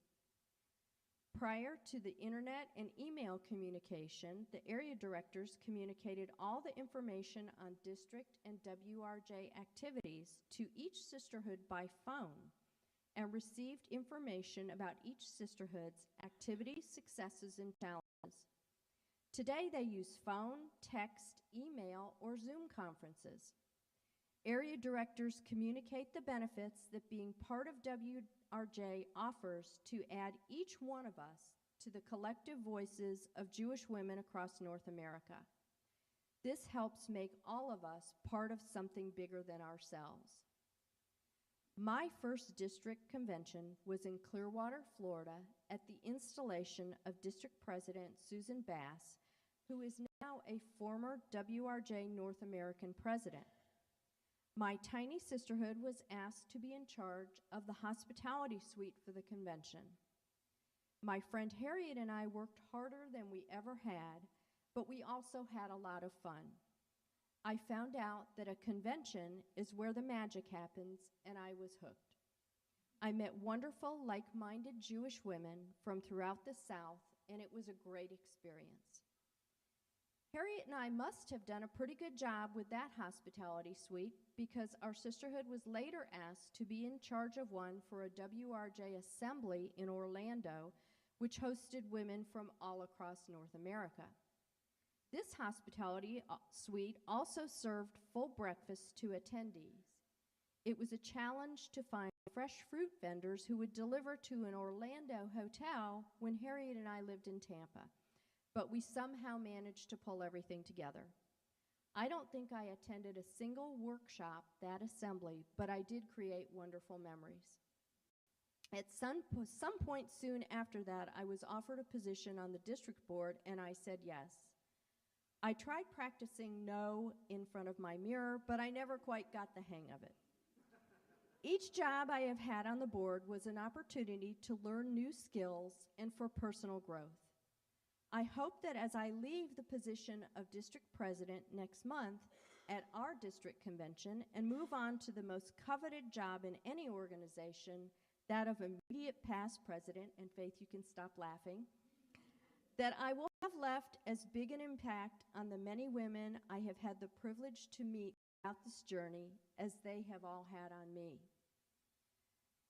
Prior to the internet and email communication, the area directors communicated all the information on district and WRJ activities to each sisterhood by phone and received information about each sisterhood's activities, successes, and challenges. Today, they use phone, text, email, or Zoom conferences. Area directors communicate the benefits that being part of WRJ offers to add each one of us to the collective voices of Jewish women across North America. This helps make all of us part of something bigger than ourselves. My first district convention was in Clearwater, Florida, at the installation of District President Susan Bass, who is now a former WRJ North American president. My tiny sisterhood was asked to be in charge of the hospitality suite for the convention. My friend Harriet and I worked harder than we ever had, but we also had a lot of fun. I found out that a convention is where the magic happens, and I was hooked. I met wonderful, like-minded Jewish women from throughout the South, and it was a great experience. Harriet and I must have done a pretty good job with that hospitality suite because our sisterhood was later asked to be in charge of one for a WRJ assembly in Orlando, which hosted women from all across North America. This hospitality suite also served full breakfast to attendees. It was a challenge to find fresh fruit vendors who would deliver to an Orlando hotel when Harriet and I lived in Tampa. But we somehow managed to pull everything together. I don't think I attended a single workshop that assembly, but I did create wonderful memories. At some point soon after that, I was offered a position on the district board, and I said yes. I tried practicing no in front of my mirror, but I never quite got the hang of it. Each job I have had on the board was an opportunity to learn new skills and for personal growth. I hope that as I leave the position of district president next month at our district convention and move on to the most coveted job in any organization, that of immediate past president, and Faith, you can stop laughing, that I will have left as big an impact on the many women I have had the privilege to meet throughout this journey as they have all had on me.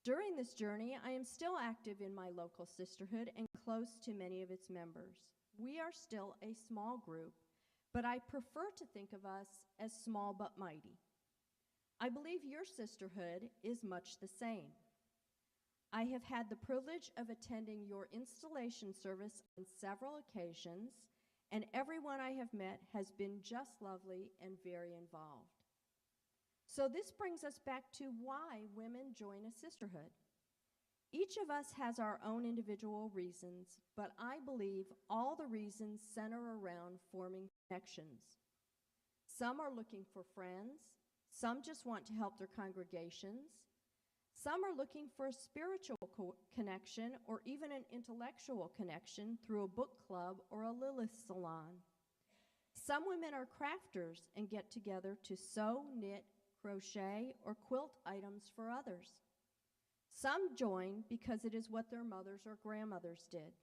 During this journey, I am still active in my local sisterhood and close to many of its members. We are still a small group, but I prefer to think of us as small but mighty. I believe your sisterhood is much the same. I have had the privilege of attending your installation service on several occasions, and everyone I have met has been just lovely and very involved. So this brings us back to why women join a sisterhood. Each of us has our own individual reasons, but I believe all the reasons center around forming connections. Some are looking for friends, some just want to help their congregations, some are looking for a spiritual connection or even an intellectual connection through a book club or a Lilith salon. Some women are crafters and get together to sew, knit, crochet, or quilt items for others. Some join because it is what their mothers or grandmothers did.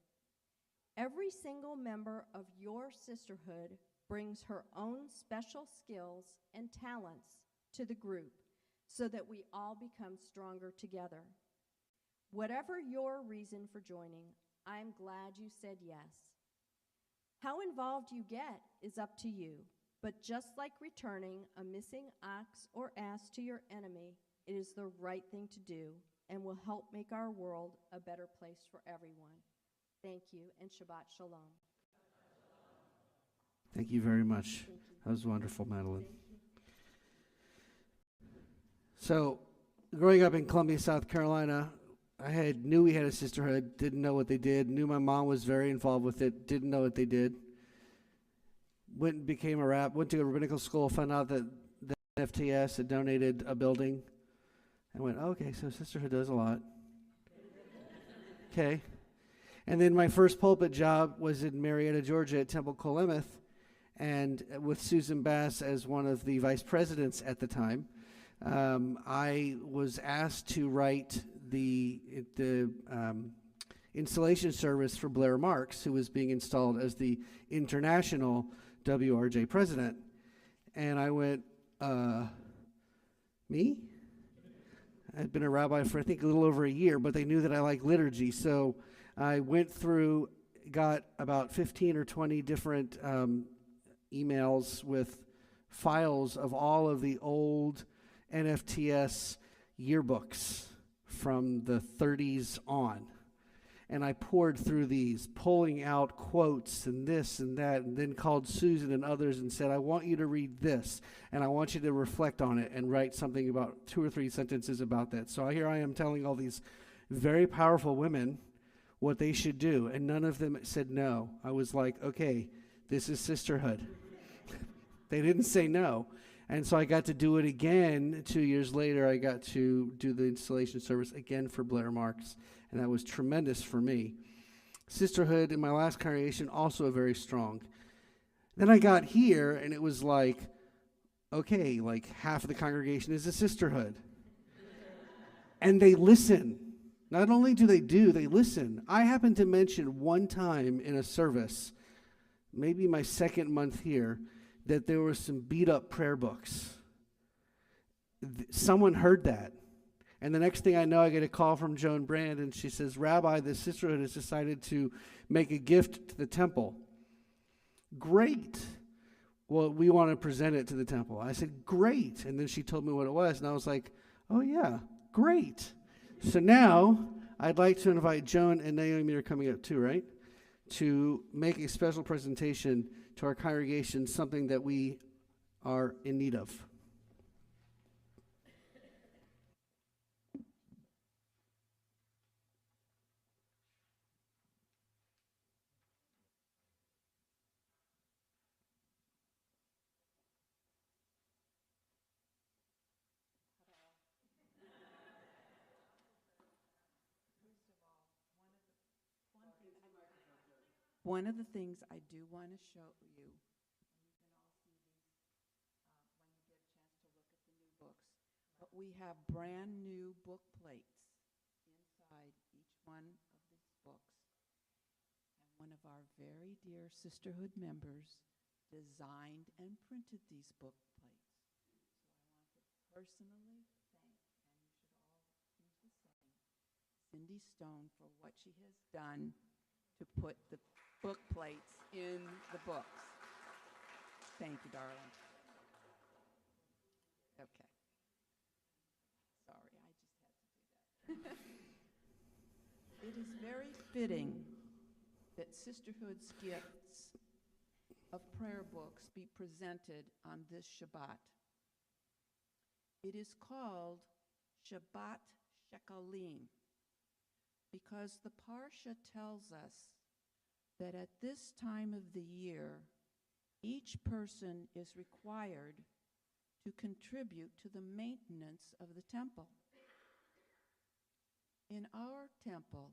Every single member of your sisterhood brings her own special skills and talents to the group so that we all become stronger together. Whatever your reason for joining, I'm glad you said yes. How involved you get is up to you, but just like returning a missing ox or ass to your enemy, it is the right thing to do and will help make our world a better place for everyone. Thank you, and Shabbat Shalom. Thank you very much. That was wonderful, Madeline. So, growing up in Columbia, South Carolina, I knew we had a sisterhood, didn't know what they did, knew my mom was very involved with it, didn't know what they did. Went and became a rap, went to a rabbinical school, found out that the FTS had donated a building. I went, okay, so sisterhood does a lot. Okay. And then my first pulpit job was in Marietta, Georgia at Temple Colemeth, and with Susan Bass as one of the vice presidents at the time. I was asked to write the installation service for Blair Marks, who was being installed as the international WRJ president. And I went, me? I'd been a rabbi for, I think, a little over a year, but they knew that I like liturgy. So I went through, got about 15 or 20 different emails with files of all of the old NFTS yearbooks from the 30s on. And I poured through these, pulling out quotes and this and that, and then called Susan and others and said, I want you to read this, and I want you to reflect on it and write something about 2 or 3 sentences about that. So here I am telling all these very powerful women what they should do, and none of them said no. I was like, okay, this is sisterhood. They didn't say no. And so I got to do it again 2 years later. I got to do the installation service again for Blair Marks, and that was tremendous for me. Sisterhood in my last congregation, also very strong. Then I got here, and it was like, okay, like half of the congregation is a sisterhood. And they listen. Not only do, they listen. I happened to mention one time in a service, maybe my second month here, that there were some beat-up prayer books. Someone heard that. And the next thing I know, I get a call from Joan Brand, and she says, Rabbi, the sisterhood has decided to make a gift to the temple. Great. Well, we want to present it to the temple. I said, great. And then she told me what it was, and I was like, oh, yeah, great. So now I'd like to invite Joan and Naomi are coming up too, right? To make a special presentation to our congregation, something that we are in need of. One of the things I do want to show you, and you can all see these when you get a chance to look at the new books, but we have brand new book plates inside each one of these books. And one of our very dear sisterhood members designed and printed these book plates. So I want to personally thank, and you should all do the same, Cindy Stone for what she has done to put the book plates in the books. Thank you, darling. Okay. Sorry, I just had to do that. It is very fitting that Sisterhood's gifts of prayer books be presented on this Shabbat. It is called Shabbat Shekalim because the Parsha tells us that at this time of the year, each person is required to contribute to the maintenance of the temple. In our temple,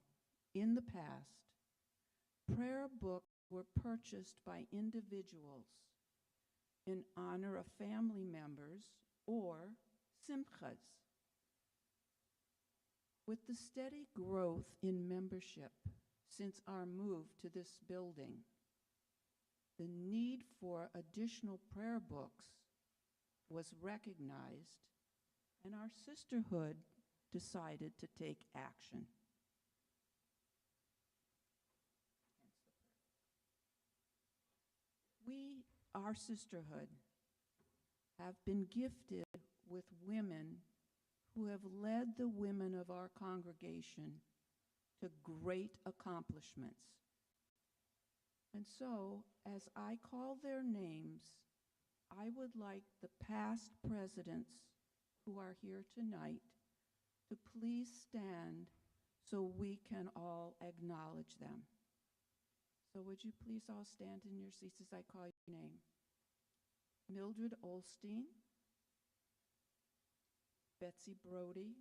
in the past, prayer books were purchased by individuals in honor of family members or simchas. With the steady growth in membership since our move to this building, the need for additional prayer books was recognized, and our sisterhood decided to take action. We, our sisterhood, have been gifted with women who have led the women of our congregation to great accomplishments. And so, as I call their names, I would like the past presidents who are here tonight to please stand so we can all acknowledge them. So would you please all stand in your seats as I call your name? Mildred Olstein, Betsy Brody,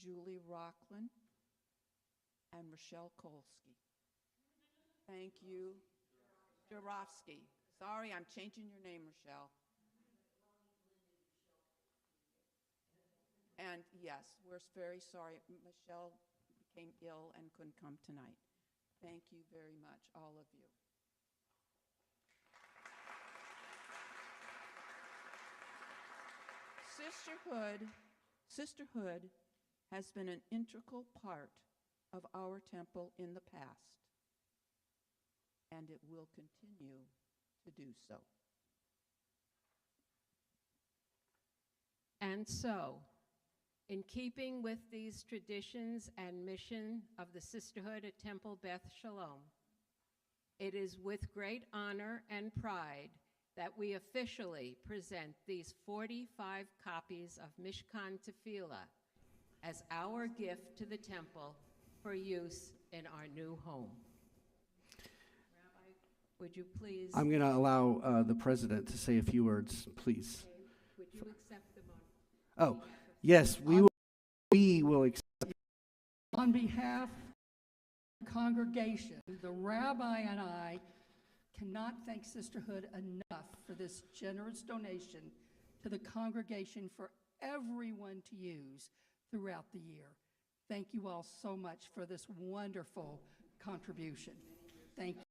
Julie Rockland, and Rochelle Kolsky. Thank you. Jarofsky. Sorry, I'm changing your name, Rochelle. And yes, we're very sorry. Michelle became ill and couldn't come tonight. Thank you very much, all of you. Sisterhood has been an integral part of our temple in the past, and it will continue to do so. And so, in keeping with these traditions and mission of the Sisterhood at Temple Beth Shalom, it is with great honor and pride that we officially present these 45 copies of Mishkan Tefillah as our gift to the temple for use in our new home. Rabbi, would you please? I'm going to allow the president to say a few words, please. Okay. Would you accept them on? Oh, yes, we will accept. On behalf of the congregation, the rabbi and I cannot thank Sisterhood enough for this generous donation to the congregation for everyone to use throughout the year. Thank you all so much for this wonderful contribution. Thank you.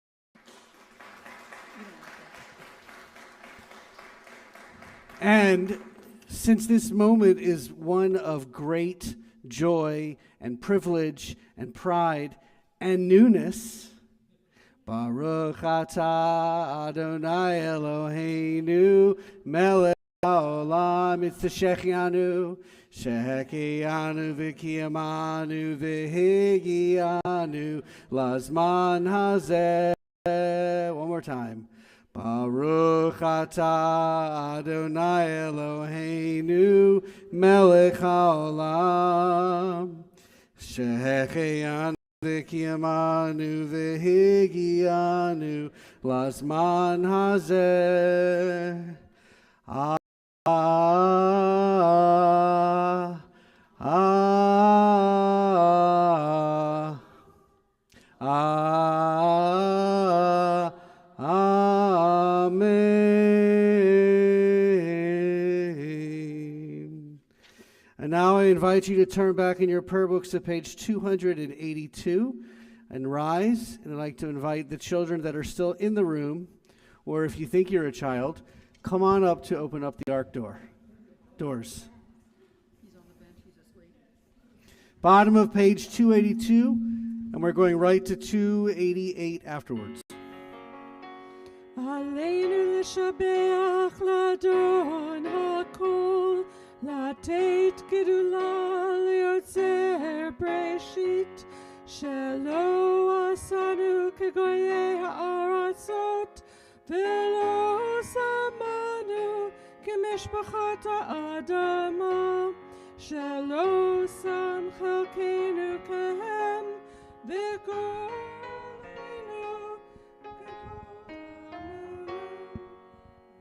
And since this moment is one of great joy and privilege and pride and newness, Baruch atah Adonai Eloheinu melech haolam itztashecheyanu shehekeyanu v'kiyamanu v'higianu lazman hazeh. One more time. Baruch atah Adonai Eloheinu melech haolam shehecheyanu v'kiyamanu v'higianu lazman hazeh. Amen. And now I invite you to turn back in your prayer books to page 282 and rise. And I'd like to invite the children that are still in the room, or if you think you're a child, come on up to open up the ark doors. He's on the bench, he's asleep. Bottom of page 282, and we're going right to 288 afterwards. עלינו לשבח לאדון הכל, לתת גדולה ליוצר בראשית, שלא עשנו כגויי הארצות, ולא שמנו כמשפחת האדמה, שלא שם חלקנו כהם בגורלנו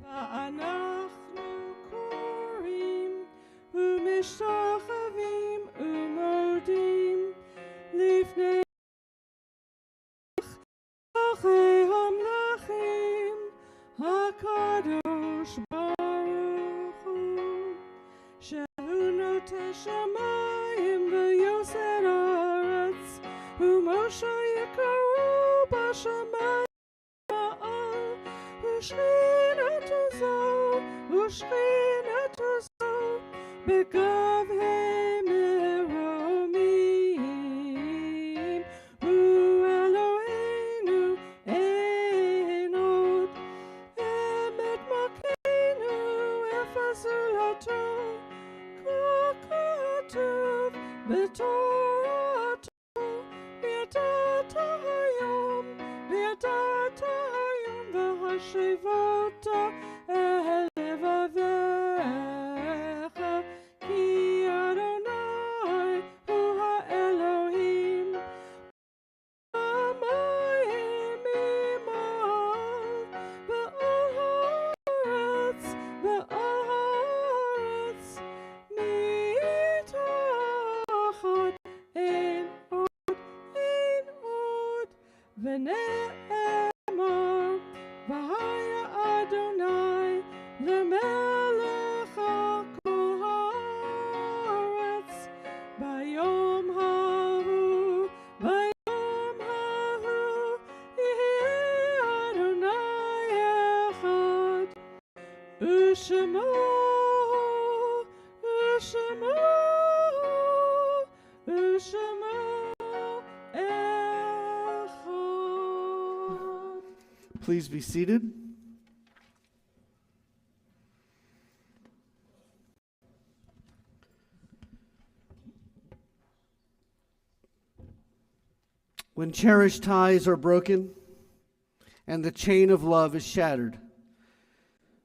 ואנחנו קוראים ומשתחווים ומודים לפני אחרי המלכים הקדוש ברוך הוא, שהוא נוטה שמיים ויוסד הארץ, ומשה יקראו בשמיים מעל, ושכינתו זו בגבהי מרומים, הוא אלוהינו אין עוד, אמת מלכנו אפס זולתו, כה כתוב בתורתו, וידעת היום והשבת אל לבביך, כי אדוני הוא האלוהים, המים ממעל ועל הארץ מתחת אין עוד ונאמר והיה אדוני למלך על כל הארץ ביום ההוא Please be seated. When cherished ties are broken and the chain of love is shattered,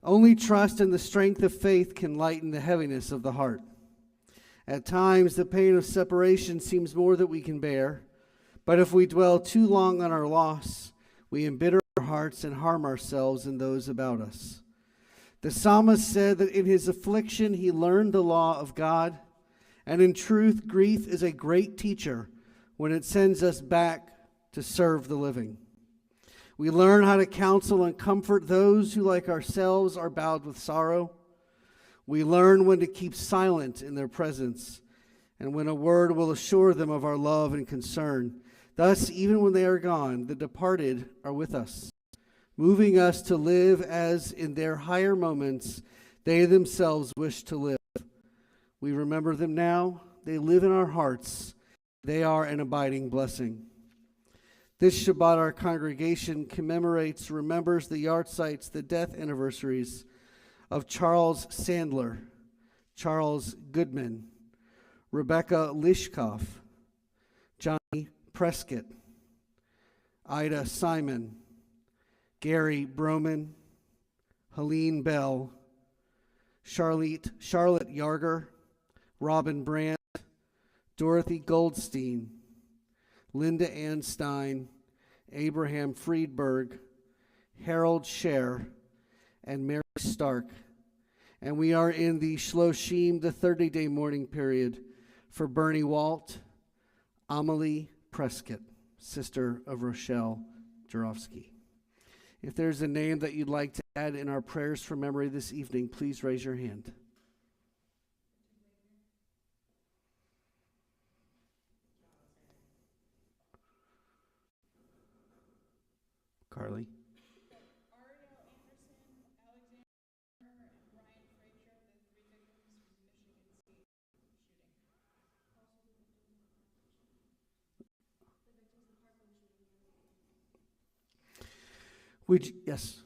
only trust and the strength of faith can lighten the heaviness of the heart. At times, the pain of separation seems more that we can bear, but if we dwell too long on our loss, we embitter our hearts and harm ourselves and those about us. The psalmist said that in his affliction he learned the law of God, and in truth, grief is a great teacher when it sends us back to serve the living. We learn how to counsel and comfort those who, like ourselves, are bowed with sorrow. We learn when to keep silent in their presence, and when a word will assure them of our love and concern. Thus, even when they are gone, the departed are with us, moving us to live as in their higher moments they themselves wish to live. We remember them now. They live in our hearts. They are an abiding blessing. This Shabbat, our congregation remembers the yahrzeits, the death anniversaries of Charles Sandler, Charles Goodman, Rebecca Lishkoff, Johnny Prescott, Ida Simon, Gary Broman, Helene Bell, Charlotte Yarger, Robin Brandt, Dorothy Goldstein, Linda Ann Stein, Abraham Friedberg, Harold Scher, and Mary Stark. And we are in the Shloshim, the 30-day mourning period for Bernie Walt, Amelie Prescott, sister of Rochelle Jarofsky. If there's a name that you'd like to add in our prayers for memory this evening, please raise your hand. Carly. Yes.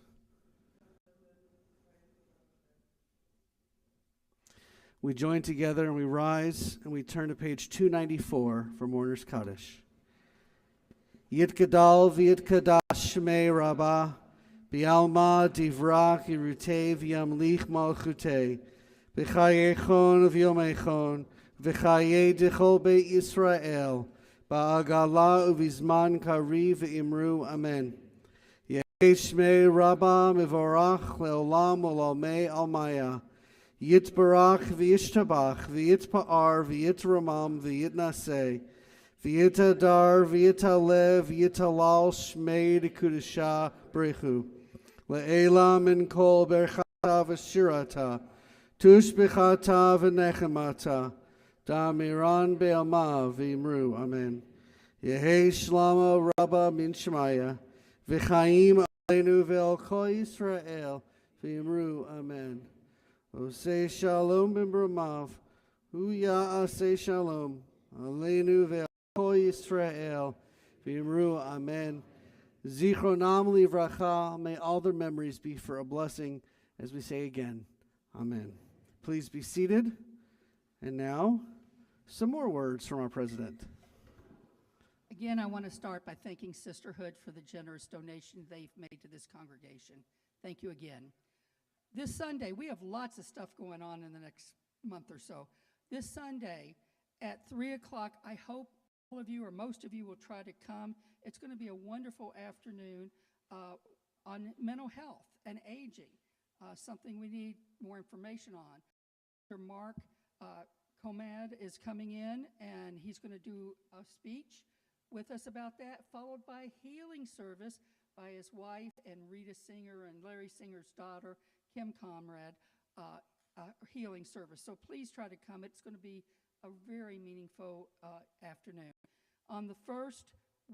We join together and we rise and we turn to page 294 for Mourner's Kaddish. Yitgadal v'yitkadash shmei Rabbah, bi'alma divrach yirutev yamlich malchutei, v'chayechon v'yomechon, v'chayei dechol beit Yisrael, ba'agala uvizman kariv v'imru amen. Shmei Rabbah mivorach leolam olamei almaya, yitbarach v'yishtabach v'yitpa'ar v'yitramam v'yitnaseh, v'yitadar v'yitalev v'yitalal shmei dekudesha brechu, le'ela min kol berchata v'shirata, tushbechata v'nechemata, damiran be'alma v'imru amen. Yehei shlama Rabbah min shmaya, v'chaim aleinu ve'al kol Yisrael v'imru amen. Osei shalom b'mromav, hu ya'aseh shalom aleinu ve'al kol Yisrael v'imru amen. Zichronam livracha, may all their memories be for a blessing, as we say again, amen. Please be seated. And now, some more words from our president. Again, I want to start by thanking Sisterhood for the generous donation they've made to this congregation. Thank you again. This Sunday, we have lots of stuff going on in the next month or so. This Sunday at 3 o'clock, I hope all of you or most of you will try to come. It's going to be a wonderful afternoon on mental health and aging, something we need more information on. Dr. Mark Comad is coming in, and he's going to do a speech with us about that, followed by a healing service by his wife and Rita Singer and Larry Singer's daughter, Kim Comrade, healing service. So please try to come. It's going to be a very meaningful afternoon. On the 1st,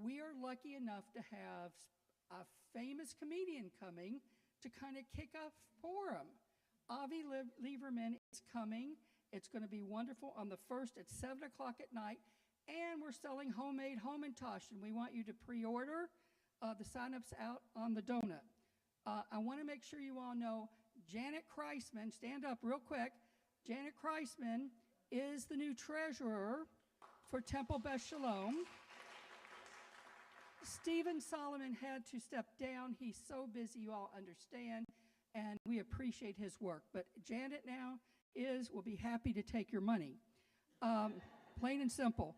we are lucky enough to have a famous comedian coming to kind of kick off Purim. Avi Lieberman is coming. It's going to be wonderful on the 1st at 7 o'clock at night. And we're selling homemade Hamantash, and we want you to pre-order the sign-ups out on the donut. I want to make sure you all know Janet Kreisman, stand up real quick. Janet Kreisman is the new treasurer for Temple Beth Shalom. Stephen Solomon had to step down. He's so busy, you all understand, and we appreciate his work. But Janet now will be happy to take your money. Plain and simple.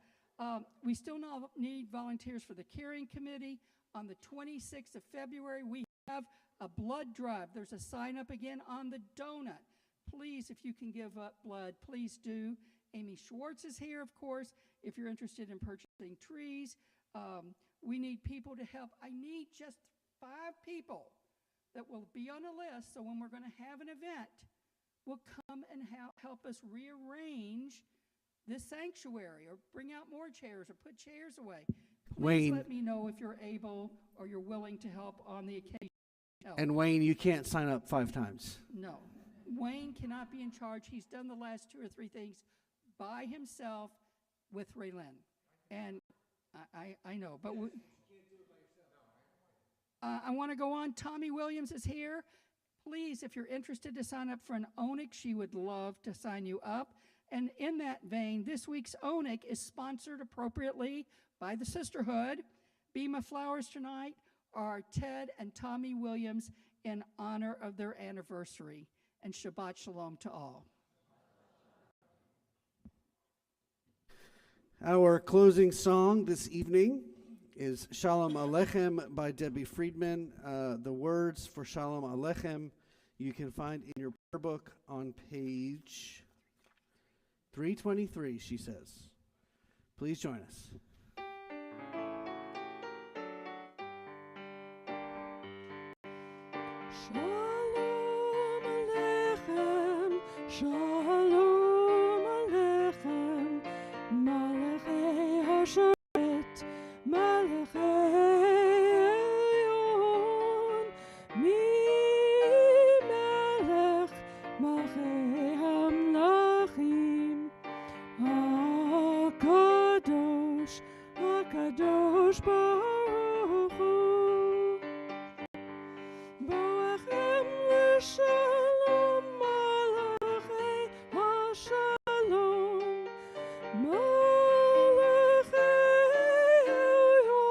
We still need volunteers for the carrying committee. On the 26th of February, we have a blood drive. There's a sign up again on the donut. Please, if you can give up blood, please do. Amy Schwartz is here, of course, if you're interested in purchasing trees. We need people to help. I need just 5 people that will be on a list, so when we're going to have an event, will come and help us rearrange this sanctuary or bring out more chairs or put chairs away. Please Wayne. let me know if you're able or you're willing to help on the occasion. And Wayne, you can't sign up 5 times. No. Wayne cannot be in charge. He's done the last 2 or 3 things by himself with Raylin. And I know, but I want to go on. Tommy Williams is here. Please, if you're interested to sign up for an ONIC, she would love to sign you up. And in that vein, this week's ONIC is sponsored appropriately by the Sisterhood. Bema Flowers tonight are Ted and Tommy Williams in honor of their anniversary. And Shabbat Shalom to all. Our closing song this evening is Shalom Aleichem by Debbie Friedman. The words for Shalom Aleichem you can find in your prayer book on page 323, she says. Please join us. Shalom Aleichem, Shalom Aleichem, Malachei HaShoret, Malachei Eon, Mi Melech, Malachei HaMlachim, HaKadosh, HaKadosh Baruch Hu. Boachem l'shalom, malachei ha'shalom, malachei Elyon.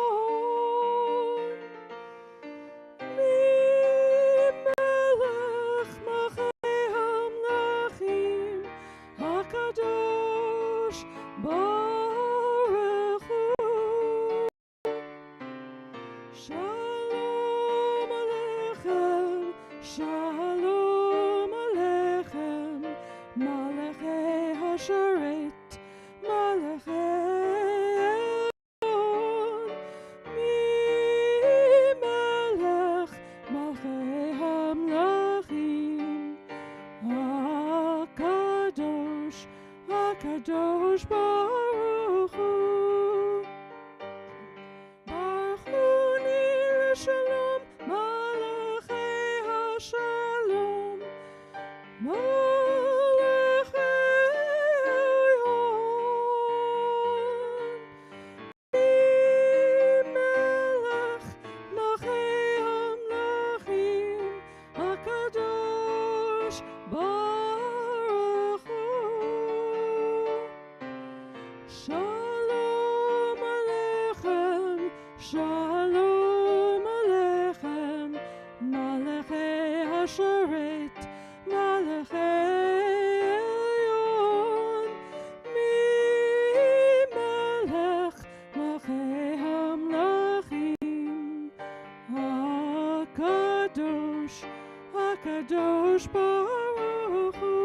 Mi-melech malachei hamlachim, HaKadosh Baruch Hu. Shalom Aleichem, Shalom Aleichem, Malachei HaShoret, Malachei Eon, Mi-melech Malachei HaMlachim, HaKadosh, HaKadosh Baruch Hu. Baruch Uni l'shalom, malachei ha'shalom, malachei Elyon. Mi-melech malachei hamlachim, HaKadosh Baruch Hu. Shalom Aleichem, Shalom Aleichem, Malachei HaShoret, Malachei Elyon, Mi-melech malachei hamlachim, HaKadosh, HaKadosh Baruch Hu.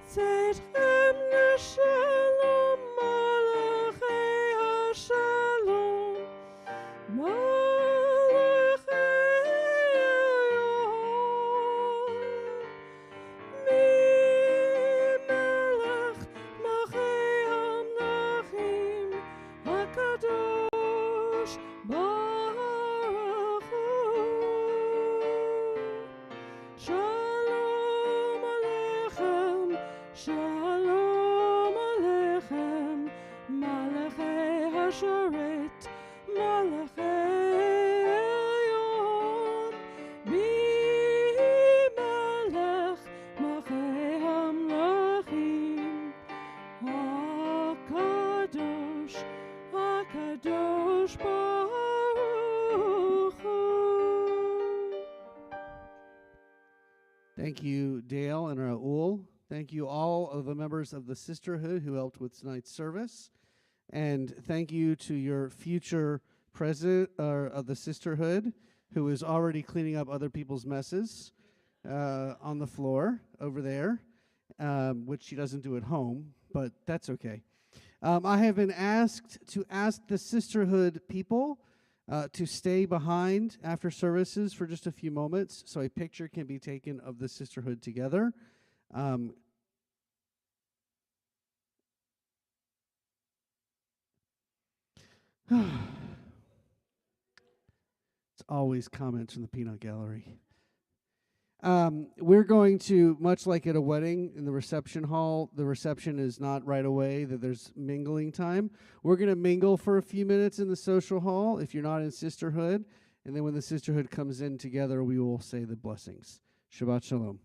Tzedchem l'shalom, malachei ha'shalom, malachei Elyon. Mi-melech malachei hamlachim, HaKadosh Baruch Hu. Shalom Aleichem, Shalom Aleichem, Malachei HaShoret, Thank you, Dale and Raul. Thank you all of the members of the sisterhood who helped with tonight's service. And thank you to your future president of the sisterhood, who is already cleaning up other people's messes on the floor over there, which she doesn't do at home, but that's okay. I have been asked to ask the sisterhood people to stay behind after services for just a few moments so a picture can be taken of the sisterhood together. It's always comments from the peanut gallery. We're going to, much like at a wedding in the reception hall, the reception is not right away, that there's mingling time. We're going to mingle for a few minutes in the social hall if you're not in sisterhood. And then when the sisterhood comes in together, we will say the blessings. Shabbat Shalom.